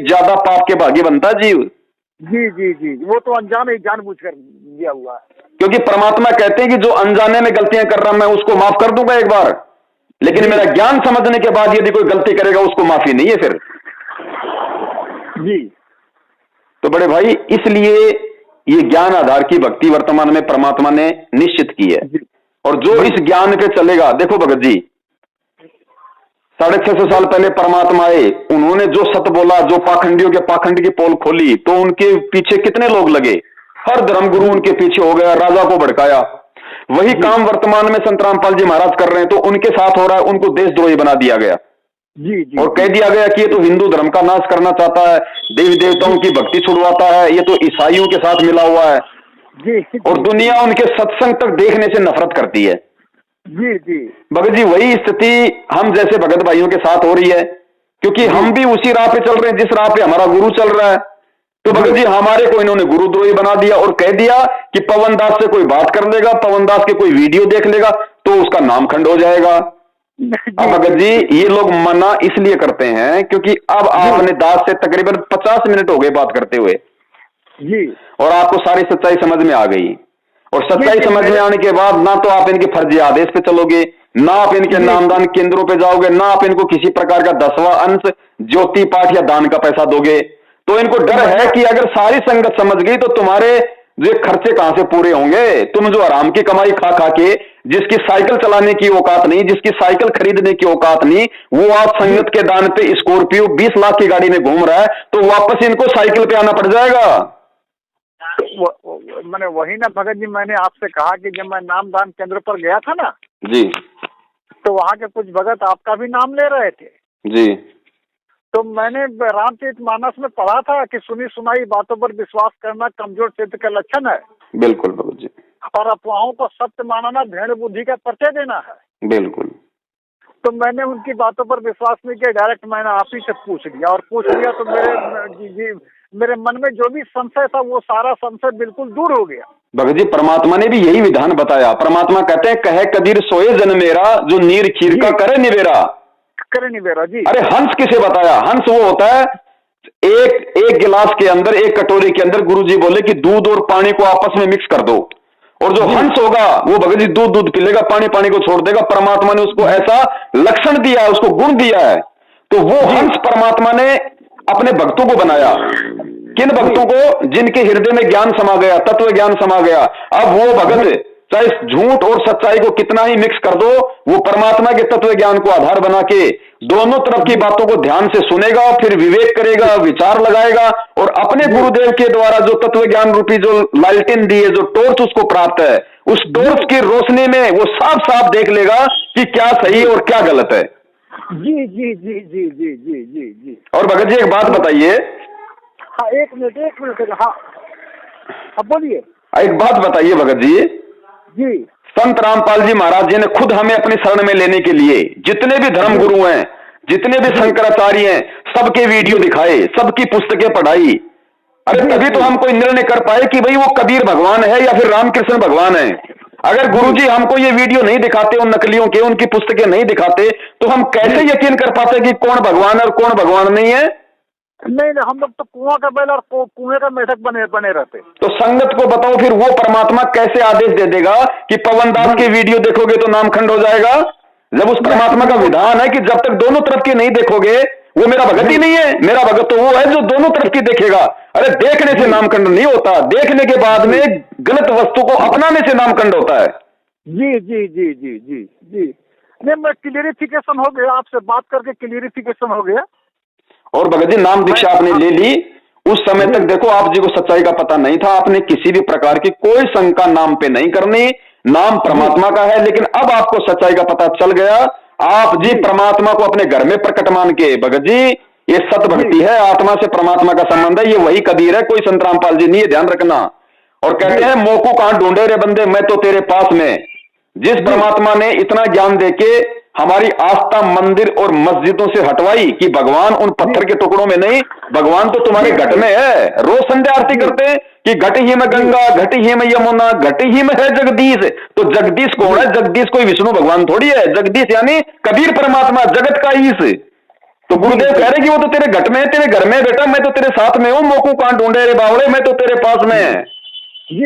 Speaker 1: ज्यादा पाप के भागी बनता है जीव।
Speaker 2: जी जी जी, वो तो अनजान ही जानबूझ कर दिया हुआ है।
Speaker 1: क्योंकि परमात्मा कहते हैं कि जो अनजाने में गलतियां कर रहा मैं उसको माफ कर दूंगा एक बार, लेकिन मेरा ज्ञान समझने के बाद यदि कोई गलती करेगा उसको माफी नहीं है फिर।
Speaker 2: जी।
Speaker 1: तो बड़े भाई इसलिए ये ज्ञान आधार की भक्ति वर्तमान में परमात्मा ने निश्चित की है। और जो इस ज्ञान पे चलेगा, देखो भगत जी 650 साल पहले परमात्मा आए, उन्होंने जो सत्य बोला, जो पाखंडियों के पाखंड की पोल खोली, तो उनके पीछे कितने लोग लगे, हर धर्मगुरु उनके पीछे हो गया, राजा को भड़काया। वही काम वर्तमान में संत रामपाल जी महाराज कर रहे हैं, तो उनके साथ हो रहा है, उनको देशद्रोही बना दिया गया।
Speaker 2: जी जी।
Speaker 1: और कह दिया गया कि ये तो हिंदू धर्म का नाश करना चाहता है, देवी देवताओं की भक्ति छुड़वाता है, ये तो ईसाइयों के साथ मिला हुआ है।
Speaker 2: जी।
Speaker 1: और दुनिया उनके सत्संग तक देखने से नफरत करती है।
Speaker 2: जी जी।
Speaker 1: भगत जी वही स्थिति हम जैसे भगत भाइयों के साथ हो रही है, क्योंकि हम भी उसी राह पे चल रहे हैं जिस राह पे हमारा गुरु चल रहा है। तो भगत जी हमारे को इन्होंने गुरुद्रोही बना दिया और कह दिया कि पवन दास से कोई बात कर लेगा, पवन दास के कोई वीडियो देख लेगा तो उसका नाम खंड हो जाएगा। अब भगत जी ये लोग मना इसलिए करते हैं क्योंकि अब आपने दास से तकरीबन 50 मिनट हो गए बात करते हुए
Speaker 2: जी,
Speaker 1: और आपको सारी सच्चाई समझ में आ गई। और सच्चाई समझ में आने के बाद ना तो आप इनके फर्जी आदेश पे चलोगे, ना आप इनके नामदान केंद्रों पे जाओगे, ना आप इनको किसी प्रकार का 10वां अंश ज्योति पाठ या दान का पैसा दोगे। तो इनको डर है कि अगर सारी संगत समझ गई तो तुम्हारे जो खर्चे कहां से पूरे होंगे। तुम जो आराम की कमाई खा खा के, जिसकी साइकिल चलाने की औकात नहीं, जिसकी साइकिल खरीदने की औकात नहीं, वो आज संगत के दान पे स्कॉर्पियो 20 लाख की गाड़ी में घूम रहा है, तो वापस इनको साइकिल पे आना पड़ जाएगा।
Speaker 2: मैंने वही ना भगत जी, मैंने आपसे कहा कि जब मैं नामदान केंद्र पर गया था ना
Speaker 1: जी,
Speaker 2: तो वहाँ के कुछ भगत आपका भी नाम ले रहे थे
Speaker 1: जी।
Speaker 2: तो मैंने रामचरितमानस में पढ़ा था कि सुनी सुनाई बातों पर विश्वास करना कमजोर चित्त का लक्षण है।
Speaker 1: बिल्कुल भगत जी।
Speaker 2: और अफवाहों को सत्य मानना भेड़ बुद्धि का परिचय देना है।
Speaker 1: बिल्कुल।
Speaker 2: तो मैंने उनकी बातों पर विश्वास नहीं किया, डायरेक्ट मैंने आप ही से पूछ लिया, और पूछ लिया तो मेरे मन में जो भी संशय था वो सारा संशय बिल्कुल दूर हो गया।
Speaker 1: भगत जी परमात्मा ने भी यही विधान बताया। परमात्मा कहते हैं कहे कबीर सोए जन मेरा, जो नीर खीर का करे निवेरा।
Speaker 2: करे निवेरा जी।
Speaker 1: अरे हंस किसे बताया? हंस वो होता है एक गिलास के अंदर, एक कटोरे के अंदर गुरुजी बोले कि दूध और पानी को आपस में मिक्स कर दो, और जो हंस होगा वो भगत जी दूध पी लेगा, पानी को छोड़ देगा। परमात्मा ने उसको ऐसा लक्षण दिया है, उसको गुण दिया है। तो वो हंस परमात्मा ने अपने भक्तों को बनाया। किन भक्तों को? जिनके हृदय में ज्ञान समा गया, तत्व ज्ञान समा गया। अब वो भगत चाहे झूठ और सच्चाई को कितना ही मिक्स कर दो, वो परमात्मा के तत्व ज्ञान को आधार बना के दोनों तरफ की बातों को ध्यान से सुनेगा, फिर विवेक करेगा, विचार लगाएगा, और अपने गुरुदेव के द्वारा जो तत्व ज्ञान रूपी जो लालटेन दी है, जो टॉर्च उसको प्राप्त है, उस टॉर्च की रोशनी में वो साफ साफ देख लेगा कि क्या सही और क्या गलत है।
Speaker 2: जी जी जी जी जी जी जी जी।
Speaker 1: और भगत जी एक बात बताइए।
Speaker 2: हाँ एक मिनट। हाँ बोलिए।
Speaker 1: एक बात बताइए भगत जी।
Speaker 2: जी।
Speaker 1: संत रामपाल जी महाराज जी ने खुद हमें अपनी शरण में लेने के लिए जितने भी धर्म गुरु हैं, जितने भी शंकराचार्य हैं, सबके वीडियो दिखाए, सबकी पुस्तकें पढ़ाई। अरे तभी तो हम कोई निर्णय कर पाए कि भाई वो कबीर भगवान है या फिर रामकृष्ण भगवान है। अगर गुरुजी हमको ये वीडियो नहीं दिखाते, उन नकलियों के, उनकी पुस्तकें नहीं दिखाते, तो हम कैसे यकीन कर पाते कि कौन भगवान है और कौन भगवान नहीं है?
Speaker 2: नहीं, हम लोग तो कुआं का बैल और कुएं का मेढक बने रहते।
Speaker 1: तो संगत को बताओ फिर वो परमात्मा कैसे आदेश दे देगा कि पवन दास के वीडियो देखोगे तो नाम खंड हो जाएगा, जब उस परमात्मा का विधान है कि जब तक दोनों तरफ की नहीं देखोगे वो मेरा भगत ही नहीं है। मेरा भगत तो वो है जो दोनों तरफ की देखेगा। अरे देखने से नामखंड नहीं होता, देखने के बाद में गलत वस्तु को अपनाने से नामखंड होता है।
Speaker 2: जी जी जी जी जी जी। नहीं, मैं क्लियरिफिकेशन हो गया, आपसे बात करके क्लियरिफिकेशन हो गया।
Speaker 1: और भगत जी नाम दीक्षा आपने ले ली, उस समय तक देखो आप जी को सच्चाई का पता नहीं था, आपने किसी भी प्रकार की कोई शंका नाम पे नहीं करनी, नाम परमात्मा का है। लेकिन अब आपको सच्चाई का पता चल गया, आप जी परमात्मा को अपने घर में प्रकट मान के, भगत जी ये सत भक्ति है, आत्मा से परमात्मा का संबंध है, ये वही कबीर है, कोई संत रामपाल जी नहीं है, ध्यान रखना। और कहते हैं मोको कहां ढूंढे रे बंदे, मैं तो तेरे पास में। जिस परमात्मा ने इतना ज्ञान देके हमारी आस्था मंदिर और मस्जिदों से हटवाई कि भगवान उन पत्थर के टुकड़ों में नहीं, भगवान तो तुम्हारे घट में है। रोज संध्या आरती करते हैं कि घट ही में गंगा, घट ही में यमुना, घट ही में है जगदीश। तो जगदीश कौन है? जगदीश कोई विष्णु भगवान थोड़ी है, जगदीश यानी कबीर परमात्मा, जगत का ईश। तो गुरुदेव कह रहे कि वो तो तेरे घट में है, तेरे घर में बेटा, मैं तो तेरे साथ में हूं, मोको कहां ढूंढे रे बावड़े, मैं तो तेरे पास में है।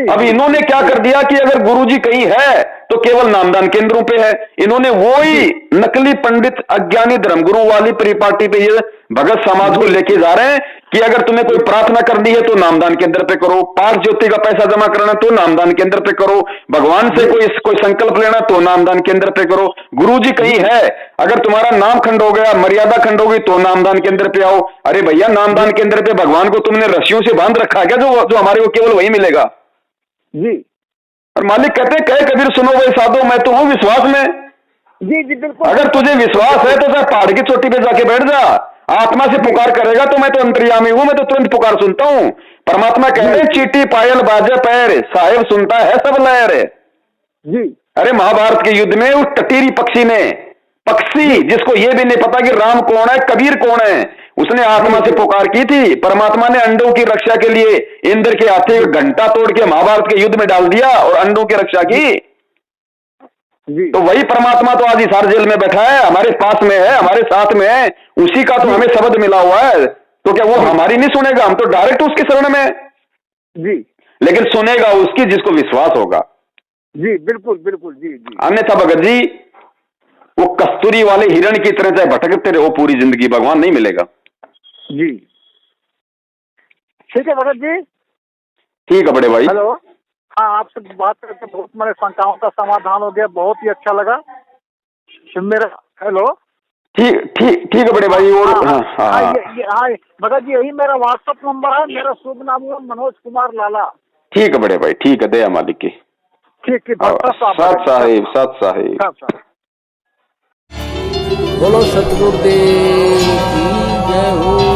Speaker 1: अब इन्होंने क्या कर दिया कि अगर गुरुजी कहीं है तो केवल नामदान केंद्रों पे है। इन्होंने वही नकली पंडित अज्ञानी धर्मगुरु वाली परिपाटी पे ये भगत समाज को लेके जा रहे हैं कि अगर तुम्हें कोई प्रार्थना करनी है तो नामदान केंद्र पे करो, पाक ज्योति का पैसा जमा करना तो नामदान केंद्र पे करो, भगवान से कोई संकल्प लेना तो नामदान केंद्र पे करो। गुरुजी कहीं है, अगर तुम्हारा नाम खंड हो गया, मर्यादा खंड हो गई तो नामदान केंद्र पे आओ। अरे भैया, नामदान केंद्र पे भगवान को तुमने रस्सियों से बांध रखा है क्या, जो हमारे को केवल वही मिलेगा
Speaker 2: जी।
Speaker 1: और मालिक कहते हैं कहे कबीर सुनो भाई साधो, मैं तो हूं विश्वास में।
Speaker 2: जी जी बिल्कुल।
Speaker 1: अगर तुझे विश्वास है तो पहाड़ की चोटी पे जाके बैठ जा, आत्मा से पुकार करेगा तो मैं तो अंतर्यामी हूं, मैं तो तुरंत पुकार सुनता हूं। परमात्मा कहते हैं चीटी पायल बाजे पैर, साहेब सुनता है सब लहर
Speaker 2: जी।
Speaker 1: अरे महाभारत के युद्ध में उस टटीरी पक्षी जिसको ये भी नहीं पता कि राम कौन है, कबीर कौन है, उसने आत्मा से पुकार की थी। परमात्मा ने अंडों की रक्षा के लिए इंद्र के हाथे घंटा तोड़ के महाभारत के युद्ध में डाल दिया और अंडों की रक्षा की
Speaker 2: जी।
Speaker 1: तो वही परमात्मा तो आज हिसार जेल में बैठा है, हमारे पास में है, हमारे साथ में है, उसी का तो हमें शब्द मिला हुआ है। तो क्या वो हमारी नहीं सुनेगा? हम तो डायरेक्ट उसके शरण में
Speaker 2: जी,
Speaker 1: लेकिन सुनेगा उसकी जिसको विश्वास होगा।
Speaker 2: जी बिल्कुल बिल्कुल। जी जी।
Speaker 1: अन्यथा भगत जी वो कस्तूरी वाले हिरण की तरह चाहे भटकते रहो पूरी जिंदगी, भगवान नहीं मिलेगा।
Speaker 2: जी ठीक है भगत जी।
Speaker 1: ठीक है बड़े भाई।
Speaker 2: हेलो, हाँ आपसे बात करके बहुत मेरे शंकाओं का समाधान हो गया, बहुत ही अच्छा लगा मेरा। हेलो,
Speaker 1: ठीक है बड़े भाई। और
Speaker 2: हाँ भगत जी यही मेरा व्हाट्सएप नंबर है, मेरा शुभ नाम है मनोज कुमार लाला।
Speaker 1: ठीक है बड़े भाई, ठीक है, दया मालिक की।
Speaker 2: ठीक है,
Speaker 1: सत साहिब।
Speaker 3: बोलो सतगुरुदेव की जय हो।